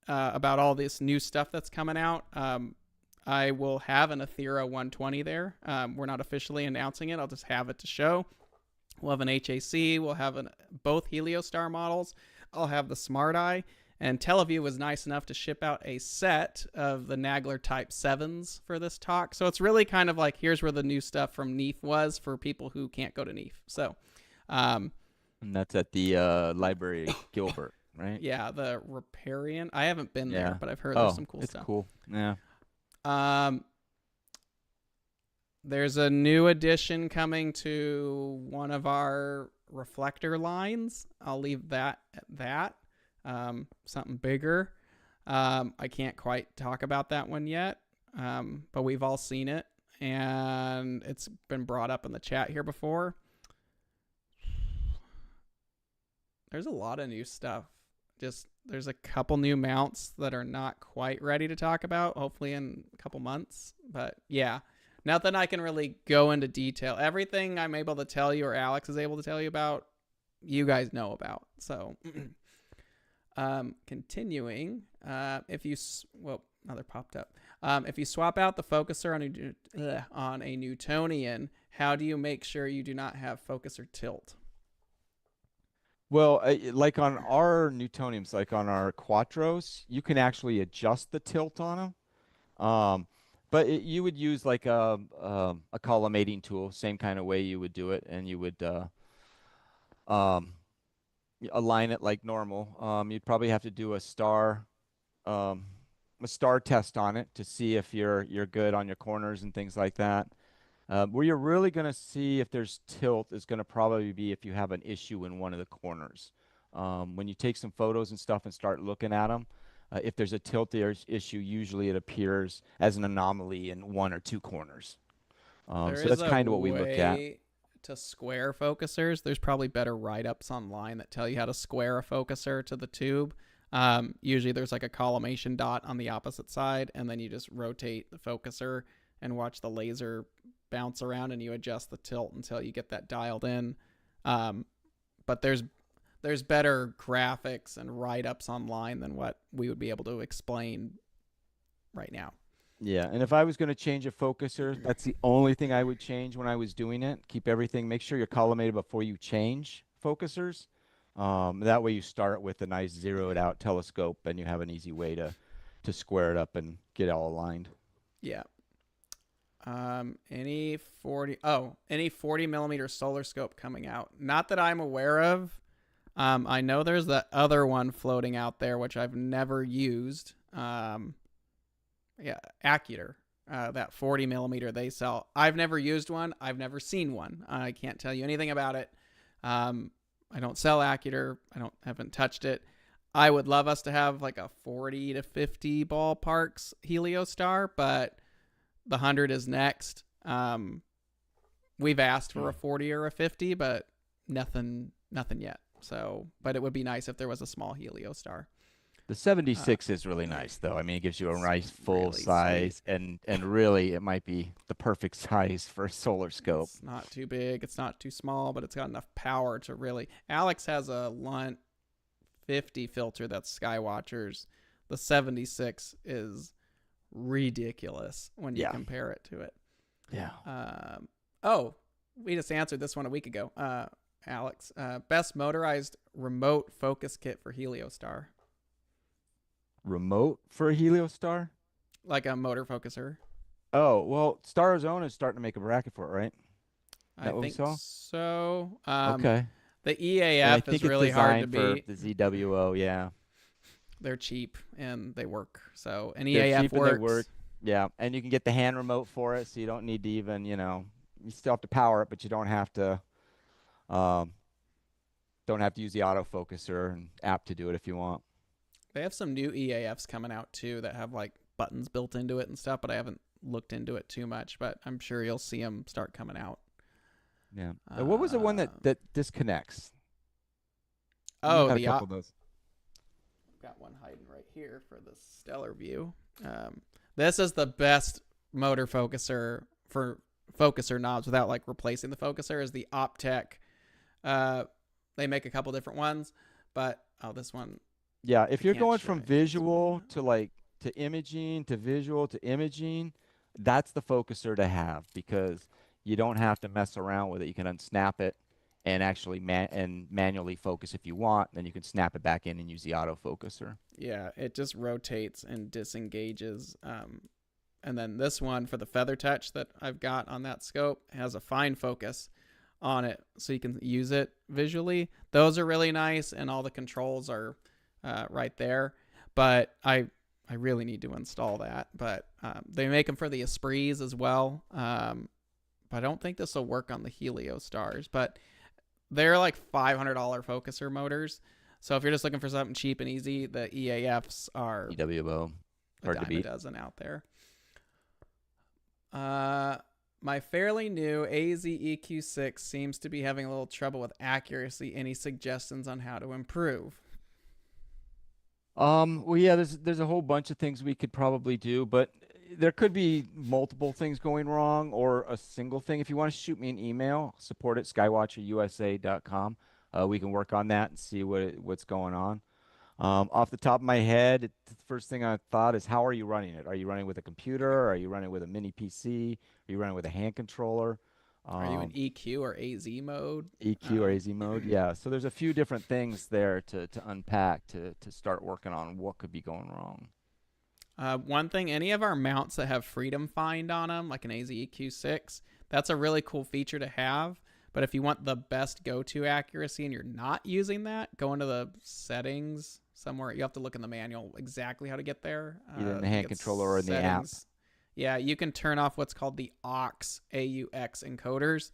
[SPEAKER 1] about all this new stuff that's coming out. I will have an Athera 120 there. We're not officially announcing it. I'll just have it to show. We'll have an HAC. We'll have both Heliostar models. I'll have the Smart Eye. And Teleview was nice enough to ship out a set of the Nagler Type 7s for this talk. So it's really kind of like, here's where the new stuff from NEAF was for people who can't go to NEAF. So,
[SPEAKER 2] and that's at the Library Gilbert, right?
[SPEAKER 1] Yeah, the Riparian. I haven't been there, but I've heard there's some cool stuff.
[SPEAKER 2] It's cool. Yeah.
[SPEAKER 1] There's a new addition coming to one of our reflector lines. I'll leave that at that. Something bigger. I can't quite talk about that one yet, but we've all seen it, and it's been brought up in the chat here before. There's a lot of new stuff. Just there's a couple new mounts that are not quite ready to talk about, hopefully in a couple months. But yeah, nothing I can really go into detail. Everything I'm able to tell you or Alex is able to tell you about, you guys know about. So continuing, another popped up. If you swap out the focuser on a Newtonian, how do you make sure you do not have focuser tilt?
[SPEAKER 2] Well, like on our Newtoniums, like on our Quattros, you can actually adjust the tilt on them. But you would use like a collimating tool, same kind of way you would do it, and you would um, align it like normal. You'd probably have to do um, a star test on it to see if you're good on your corners and things like that. Where you're really going to see if there's tilt is going to probably be if you have an issue in one of the corners. When you take some photos and stuff and start looking at them, if there's a tilt issue, usually it appears as an anomaly in one or two corners.
[SPEAKER 1] There
[SPEAKER 2] So
[SPEAKER 1] is
[SPEAKER 2] that's
[SPEAKER 1] a
[SPEAKER 2] kind of what we look at.
[SPEAKER 1] way to square focusers. There's probably better write-ups online that tell you how to square a focuser to the tube. Usually there's like a collimation dot on the opposite side, and then you just rotate the focuser and watch the laser bounce around, and you adjust the tilt until you get that dialed in. But there's better graphics and write-ups online than what we would be able to explain right now.
[SPEAKER 2] Yeah, and if I was going to change a focuser, that's the only thing I would change when I was doing it. Keep everything, make sure you're collimated before you change focusers. That way you start with a nice zeroed out telescope and you have an easy way to square it up and get it all aligned.
[SPEAKER 1] Yeah. Any 40 millimeter solar scope coming out? Not that I'm aware of. I know there's that other one floating out there, which I've never used. Acuter, that 40 millimeter they sell. I've never used one. I've never seen one. I can't tell you anything about it. I don't sell Acuter. Haven't touched it. I would love us to have like a 40 to 50 ballparks Heliostar, but the 100 is next. We've asked for a 40 or a 50, but nothing yet. So, but it would be nice if there was a small Heliostar.
[SPEAKER 2] The 76 is really nice, though. I mean, it gives you a nice full
[SPEAKER 1] really
[SPEAKER 2] size, and really, it might be the perfect size for a solar scope.
[SPEAKER 1] It's not too big, it's not too small, but it's got enough power to really. Alex has a Lunt 50 filter that's Skywatchers. The 76 is ridiculous when you compare it to it.
[SPEAKER 2] Yeah.
[SPEAKER 1] We just answered this one a week ago. Alex, best motorized remote focus kit for Heliostar.
[SPEAKER 2] Remote for a Heliostar?
[SPEAKER 1] Like a motor focuser.
[SPEAKER 2] Oh, well, Starzone is starting to make a bracket for it, right?
[SPEAKER 1] I think so.
[SPEAKER 2] Okay.
[SPEAKER 1] The EAF is really hard to beat.
[SPEAKER 2] The ZWO, yeah.
[SPEAKER 1] They're cheap and they work. So an
[SPEAKER 2] They're
[SPEAKER 1] EAF
[SPEAKER 2] cheap
[SPEAKER 1] works.
[SPEAKER 2] and they work. Yeah, and you can get the hand remote for it, so you don't need to even, you still have to power it, but you don't have to use the autofocuser and app to do it if you want.
[SPEAKER 1] They have some new EAFs coming out too that have like buttons built into it and stuff, but I haven't looked into it too much, but I'm sure you'll see them start coming out.
[SPEAKER 2] Yeah. What was the one that disconnects?
[SPEAKER 1] Oh,
[SPEAKER 2] a couple of those.
[SPEAKER 1] Got one hiding right here for the stellar view. This is the best motor focuser for focuser knobs without like replacing the focuser is the Optec. They make a couple different ones, but this one.
[SPEAKER 2] Yeah, if you're going from visual to imaging to visual to imaging, that's the focuser to have because you don't have to mess around with it. You can unsnap it and actually manually focus if you want. Then you can snap it back in and use the autofocuser.
[SPEAKER 1] Yeah, it just rotates and disengages. And then this one for the feather touch that I've got on that scope has a fine focus on it, so you can use it visually. Those are really nice, and all the controls are right there. But I really need to install that. But they make them for the Esprits as well. But I don't think this will work on the Heliostars. But they're like $500 focuser motors. So if you're just looking for something cheap and easy, the EAFs are
[SPEAKER 2] EWO.
[SPEAKER 1] a dime a dozen out there. My fairly new AZ-EQ6 seems to be having a little trouble with accuracy. Any suggestions on how to improve?
[SPEAKER 2] Well, yeah, there's a whole bunch of things we could probably do, but there could be multiple things going wrong or a single thing. If you want to shoot me an email, support at skywatcherusa.com. We can work on that and see what's going on. Off the top of my head, the first thing I thought is, how are you running it? Are you running with a computer? Are you running with a mini PC? Are you running with a hand controller?
[SPEAKER 1] Are you in
[SPEAKER 2] Um,
[SPEAKER 1] EQ or AZ mode?
[SPEAKER 2] EQ or AZ mode? Yeah. So there's a few different things there to unpack to start working on what could be going wrong.
[SPEAKER 1] One thing, any of our mounts that have Freedom Find on them, like an AZ-EQ6, that's a really cool feature to have. But if you want the best go-to accuracy and you're not using that, go into the settings somewhere. You have to look in the manual exactly how to get there.
[SPEAKER 2] Either in the hand controller or in the app.
[SPEAKER 1] Yeah, you can turn off what's called the AUX encoders.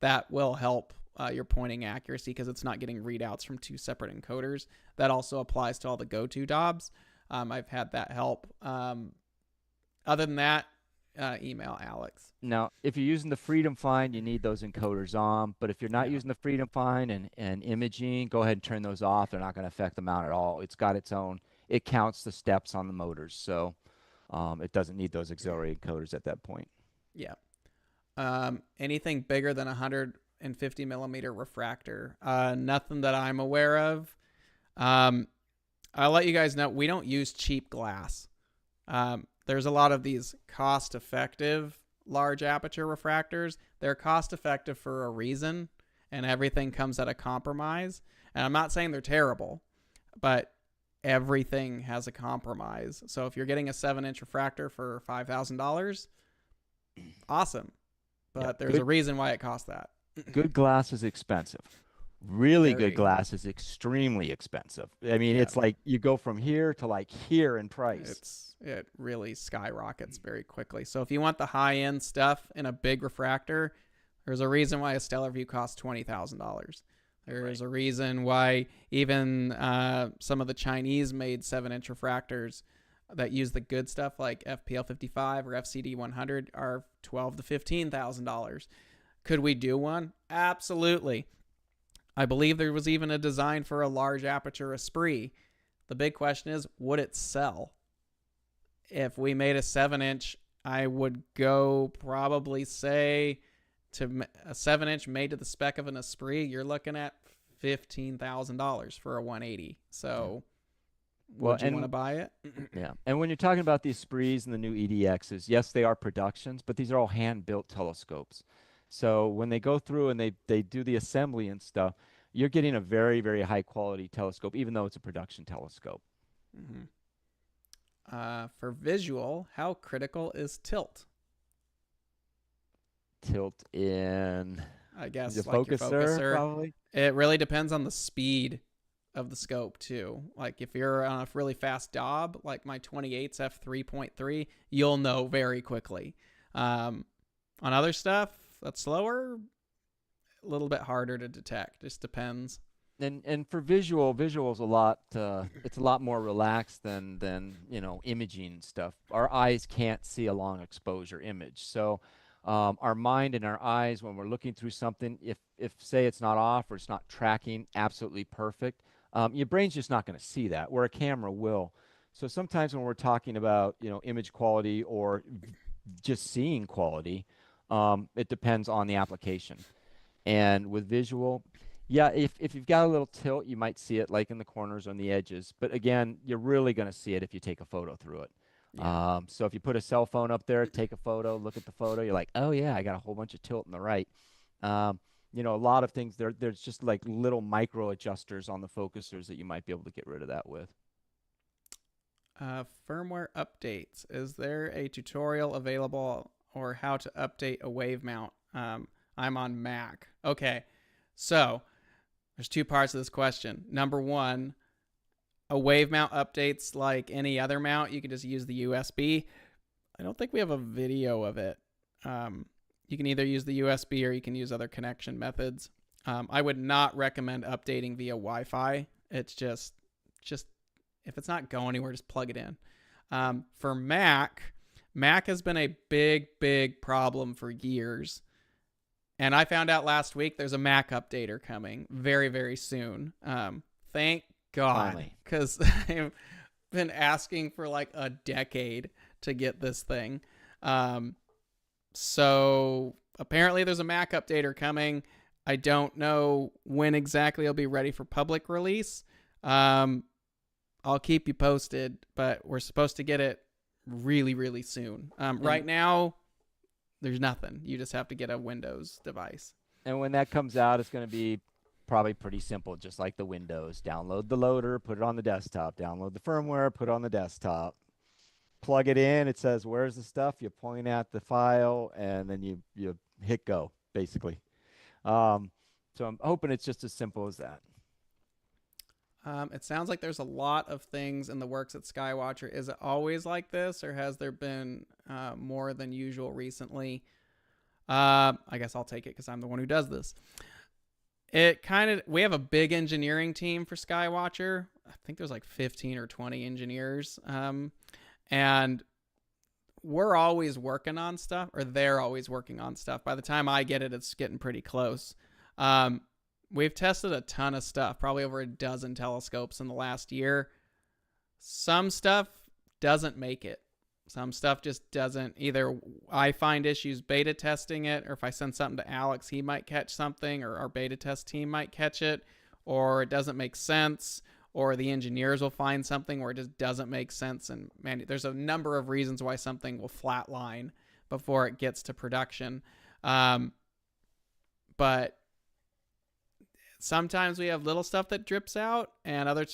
[SPEAKER 1] That will help your pointing accuracy because it's not getting readouts from two separate encoders. That also applies to all the go-to DOBs. I've had that help. Other than that, email Alex.
[SPEAKER 2] Now, if you're using the Freedom Find, you need those encoders on. But if you're not using the Freedom Find and imaging, go ahead and turn those off. They're not going to affect the mount at all. It's got its own. It counts the steps on the motors, so it doesn't need those auxiliary encoders at that point.
[SPEAKER 1] Yeah. Anything bigger than 150 millimeter refractor? Nothing that I'm aware of. I'll let you guys know we don't use cheap glass. There's a lot of these cost-effective large aperture refractors. They're cost-effective for a reason, and everything comes at a compromise. And I'm not saying they're terrible, but everything has a compromise. So if you're getting a 7-inch refractor for $5,000, awesome. But there's a reason why it costs that.
[SPEAKER 2] Good glass is expensive. Really
[SPEAKER 1] Very.
[SPEAKER 2] good glass is extremely expensive. I mean, it's like you go from here to like here in price.
[SPEAKER 1] It really skyrockets very quickly. So if you want the high-end stuff in a big refractor, there's a reason why a Stellar View costs $20,000. There's a reason why even some of the Chinese-made 7-inch refractors that use the good stuff like FPL 55 or FCD 100 are $12,000 to $15,000. Could we do one? Absolutely. I believe there was even a design for a large aperture Esprit. The big question is, would it sell? If we made a 7-inch, I would go probably say to a 7-inch made to the spec of an Esprit, you're looking at $15,000 for a 180. So would you want to buy it?
[SPEAKER 2] Yeah. And when you're talking about the Esprits and the new EDXs, yes, they are productions, but these are all hand-built telescopes. So when they go through and they do the assembly and stuff, you're getting a very, very high-quality telescope, even though it's a production telescope.
[SPEAKER 1] Mm-hmm. For visual, how critical is tilt?
[SPEAKER 2] Tilt in,
[SPEAKER 1] I guess,
[SPEAKER 2] the
[SPEAKER 1] like your focuser.
[SPEAKER 2] probably.
[SPEAKER 1] It really depends on the speed of the scope too. Like if you're on a really fast DOB, like my 28's f3.3, you'll know very quickly. On other stuff that's slower, a little bit harder to detect. Just depends.
[SPEAKER 2] And for visual's a lot. It's a lot more relaxed than imaging stuff. Our eyes can't see a long exposure image, so our mind and our eyes, when we're looking through something, if say it's not off or it's not tracking absolutely perfect, your brain's just not going to see that, where a camera will. So sometimes when we're talking about image quality or just seeing quality, it depends on the application. And with visual, yeah, if you've got a little tilt, you might see it like in the corners or on the edges. But again, you're really going to see it if you take a photo through it. Yeah. So if you put a cell phone up there, take a photo, look at the photo, you're like, oh yeah, I got a whole bunch of tilt in the right. A lot of things, there's just like little micro adjusters on the focusers that you might be able to get rid of that with.
[SPEAKER 1] Firmware updates. Is there a tutorial available or how to update a wave mount? I'm on Mac. Okay, so there's two parts of this question. Number one, a wave mount updates like any other mount. You can just use the USB. I don't think we have a video of it. You can either use the USB or you can use other connection methods. I would not recommend updating via Wi-Fi. It's just if it's not going anywhere, just plug it in. For Mac Mac has been a big problem for years. And I found out last week there's a Mac updater coming very soon. Thank God, because I've been asking for like a decade to get this thing. So apparently there's a Mac updater coming. I don't know when exactly it'll be ready for public release. I'll keep you posted, but we're supposed to get it really soon. Right now, there's nothing. You just have to get a Windows device.
[SPEAKER 2] And when that comes out, it's going to be probably pretty simple, just like the Windows. Download the loader, put it on the desktop. Download the firmware, put it on the desktop. Plug it in. It says, where's the stuff? You point at the file, and then you hit go, basically. So I'm hoping it's just as simple as that.
[SPEAKER 1] It sounds like there's a lot of things in the works at Skywatcher. Is it always like this, or has there been more than usual recently? I guess I'll take it because I'm the one who does this. We have a big engineering team for Skywatcher. I think there's like 15 or 20 engineers. And we're always working on stuff, or they're always working on stuff. By the time I get it, it's getting pretty close. We've tested a ton of stuff, probably over a dozen telescopes in the last year. Some stuff doesn't make it. Some stuff just doesn't. Either I find issues beta testing it, or if I send something to Alex, he might catch something, or our beta test team might catch it, or it doesn't make sense, or the engineers will find something where it just doesn't make sense. And man, there's a number of reasons why something will flatline before it gets to production. But sometimes we have little stuff that drips out, and other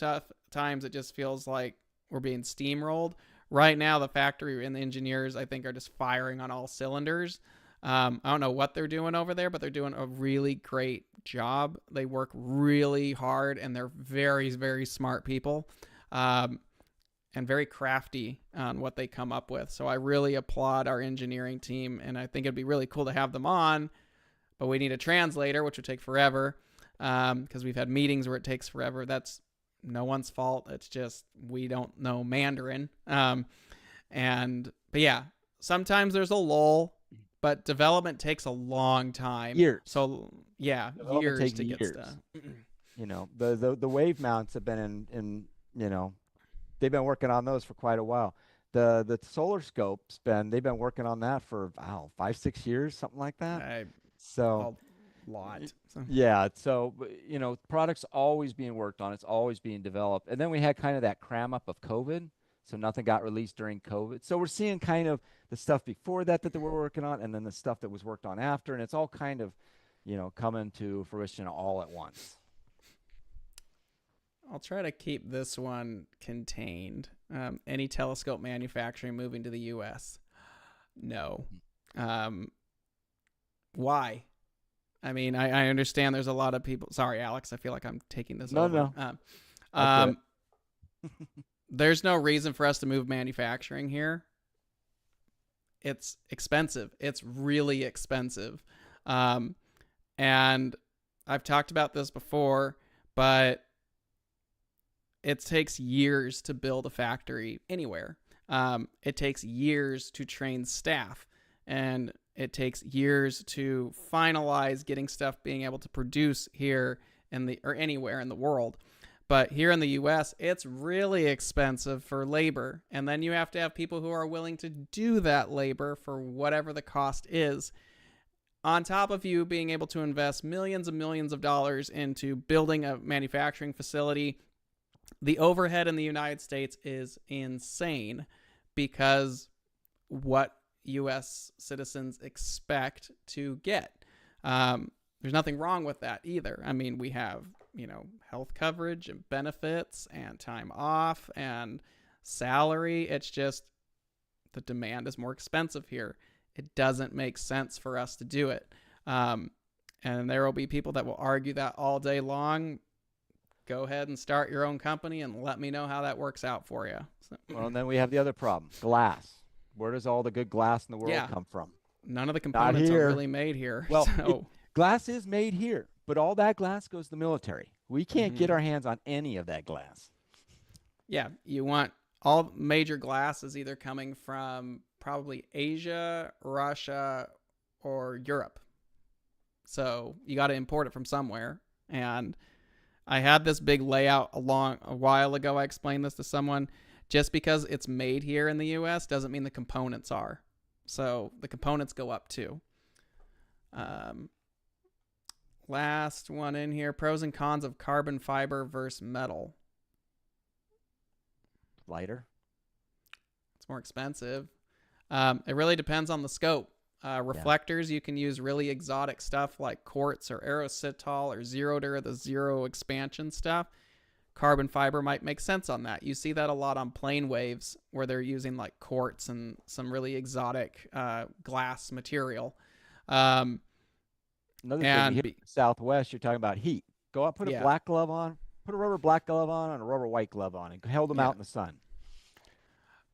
[SPEAKER 1] times it just feels like we're being steamrolled. Right now, the factory and the engineers, I think, are just firing on all cylinders. I don't know what they're doing over there, but they're doing a really great job. They work really hard, and they're very smart people, and very crafty on what they come up with. So I really applaud our engineering team, and I think it'd be really cool to have them on, but we need a translator, which would take forever. Because we've had meetings where it takes forever. That's no one's fault. It's just we don't know Mandarin. But yeah, sometimes there's a lull, but development takes a long time.
[SPEAKER 2] Years.
[SPEAKER 1] So yeah, years to get stuff.
[SPEAKER 2] You know, the wave mounts have been in they've been working on those for quite a while. The solar scope's they've been working on that for 5-6 years, something like that.
[SPEAKER 1] Lot.
[SPEAKER 2] Yeah, so products always being worked on. It's always being developed. And then we had kind of that cram up of COVID, so nothing got released during COVID. So we're seeing kind of the stuff before that they were working on, and then the stuff that was worked on after, and it's all kind of coming to fruition all at once.
[SPEAKER 1] I'll try to keep this one contained. Any telescope manufacturing moving to the U.S.? No. Why? I mean, I understand there's a lot of people. Sorry, Alex. I feel like I'm taking this over.
[SPEAKER 2] No.
[SPEAKER 1] There's no reason for us to move manufacturing here. It's expensive. It's really expensive. And I've talked about this before, but it takes years to build a factory anywhere. It takes years to train staff, and it takes years to finalize getting stuff being able to produce here or anywhere in the world. But here in the US, it's really expensive for labor. And then you have to have people who are willing to do that labor for whatever the cost is. On top of you being able to invest millions and millions of dollars into building a manufacturing facility, the overhead in the United States is insane, because what U.S. citizens expect to get. There's nothing wrong with that either. I mean, we have, health coverage and benefits and time off and salary. It's just the demand is more expensive here. It doesn't make sense for us to do it. And there will be people that will argue that all day long. Go ahead and start your own company and let me know how that works out for you. So.
[SPEAKER 2] Well, and then we have the other problem, glass. Where does all the good glass in the world come from?
[SPEAKER 1] None of the components are really made here.
[SPEAKER 2] Well, glass is made here, but all that glass goes to the military. We can't get our hands on any of that glass.
[SPEAKER 1] Yeah, you want all major glass is either coming from probably Asia, Russia, or Europe. So you got to import it from somewhere. And I had this big layout a while ago. I explained this to someone. Just because it's made here in the US doesn't mean the components are. So the components go up too. Last one in here, pros and cons of carbon fiber versus metal.
[SPEAKER 2] Lighter.
[SPEAKER 1] It's more expensive. It really depends on the scope. Reflectors, you can use really exotic stuff like quartz or aerositol or zero dur, the zero expansion stuff. Carbon fiber might make sense on that. You see that a lot on plane waves where they're using like quartz and some really exotic glass material.
[SPEAKER 2] Another thing, here in the Southwest, you're talking about heat. Go out, put a black glove on, put a rubber black glove on and a rubber white glove on, and hold them out in the sun.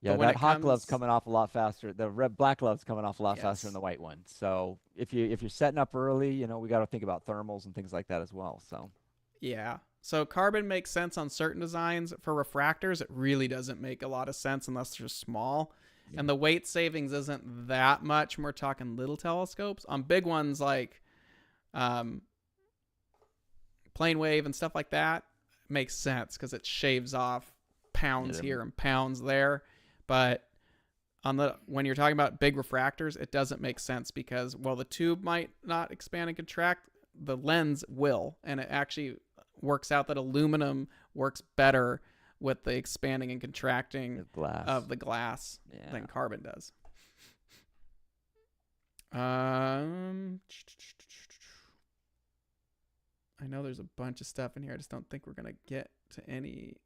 [SPEAKER 2] Yeah, that hot glove's coming off a lot faster. The black glove's coming off a lot faster than the white one. So if you're setting up early, we got to think about thermals and things like that as well. So
[SPEAKER 1] yeah. So carbon makes sense on certain designs. For refractors, it really doesn't make a lot of sense unless they're small. Yeah. And the weight savings isn't that much when we're talking little telescopes. On big ones like plane wave and stuff like that, makes sense because it shaves off pounds here and pounds there. But when you're talking about big refractors, it doesn't make sense because while the tube might not expand and contract, the lens will. And it actually works out that aluminum works better with the expanding and contracting of the glass than carbon does. I know there's a bunch of stuff in here. I just don't think we're going to get to any.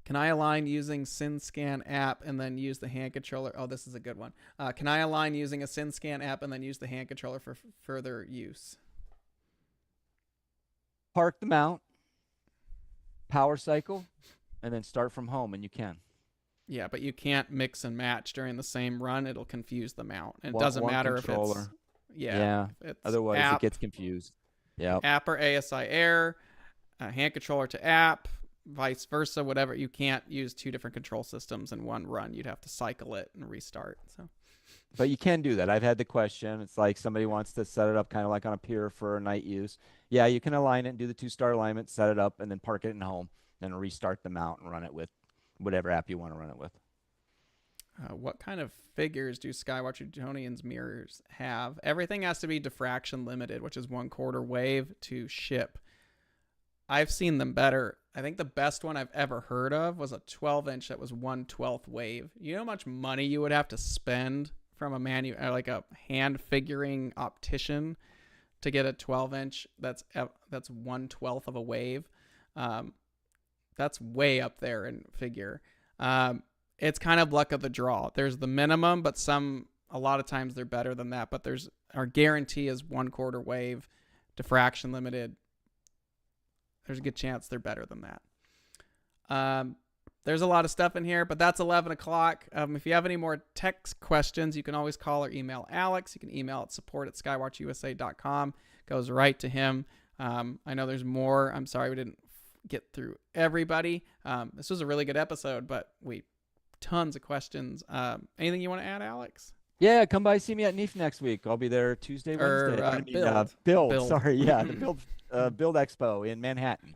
[SPEAKER 1] Can I align using SynScan app and then use the hand controller? Oh, this is a good one. Can I align using a SynScan app and then use the hand controller for further use?
[SPEAKER 2] Park the mount, power cycle, and then start from home, and you can.
[SPEAKER 1] Yeah, but you can't mix and match during the same run. It'll confuse the mount. And it doesn't matter controller. If it's... Yeah. If it's
[SPEAKER 2] otherwise, it gets confused. Yeah.
[SPEAKER 1] App or ASI Air, hand controller to app, vice versa, whatever. You can't use two different control systems in one run. You'd have to cycle it and restart. So,
[SPEAKER 2] but you can do that. I've had the question. It's like somebody wants to set it up kind of like on a pier for night use. Yeah, you can align it and do the 2-star alignment, set it up, and then park it in home, then restart the mount and run it with whatever app you want to run it with.
[SPEAKER 1] What kind of figures do Skywatch Utonian's mirrors have? Everything has to be diffraction limited, which is 1/4 wave to ship. I've seen them better. I think the best one I've ever heard of was a 12-inch that was 1/12 wave. You know how much money you would have to spend from like a hand figuring optician to get a 12-inch that's 1/12 of a wave? That's way up there in figure. It's kind of luck of the draw. There's the minimum, but a lot of times they're better than that. But our guarantee is 1/4 wave, diffraction limited. There's a good chance they're better than that. There's a lot of stuff in here, but that's 11 o'clock. If you have any more text questions, you can always call or email Alex. You can email at support@skywatchusa.com. Goes right to him. I know there's more. I'm sorry we didn't get through everybody. This was a really good episode, but tons of questions. Anything you want to add, Alex?
[SPEAKER 2] Yeah, come by, see me at NEAF next week. I'll be there Tuesday, Wednesday. Build. Sorry, yeah, the Build Expo in Manhattan.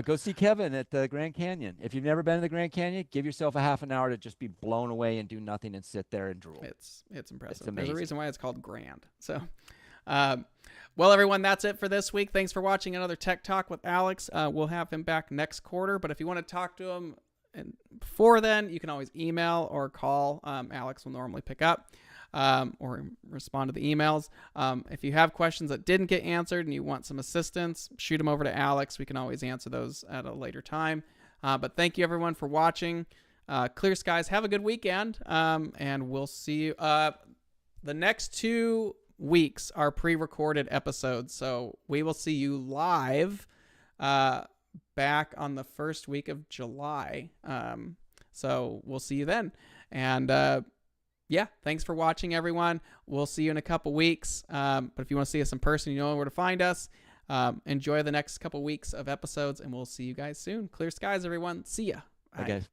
[SPEAKER 2] Go see Kevin at the Grand Canyon. If you've never been to the Grand Canyon, give yourself a half an hour to just be blown away and do nothing and sit there and drool.
[SPEAKER 1] It's impressive. It's amazing. There's a reason why it's called Grand. So, well, everyone, that's it for this week. Thanks for watching another Tech Talk with Alex. We'll have him back next quarter, but if you want to talk to him before then, you can always email or call. Alex will normally pick up or respond to the emails. If you have questions that didn't get answered and you want some assistance, shoot them over to Alex. We can always answer those at a later time. But thank you, everyone, for watching. Clear skies. Have a good weekend, and we'll see you. The next 2 weeks are pre-recorded episodes, so we will see you live back on the first week of July. So we'll see you then. And yeah, thanks for watching, everyone. We'll see you in a couple weeks. But if you want to see us in person, you know where to find us. Enjoy the next couple weeks of episodes, and we'll see you guys soon. Clear skies, everyone. See ya.
[SPEAKER 2] Bye, guys.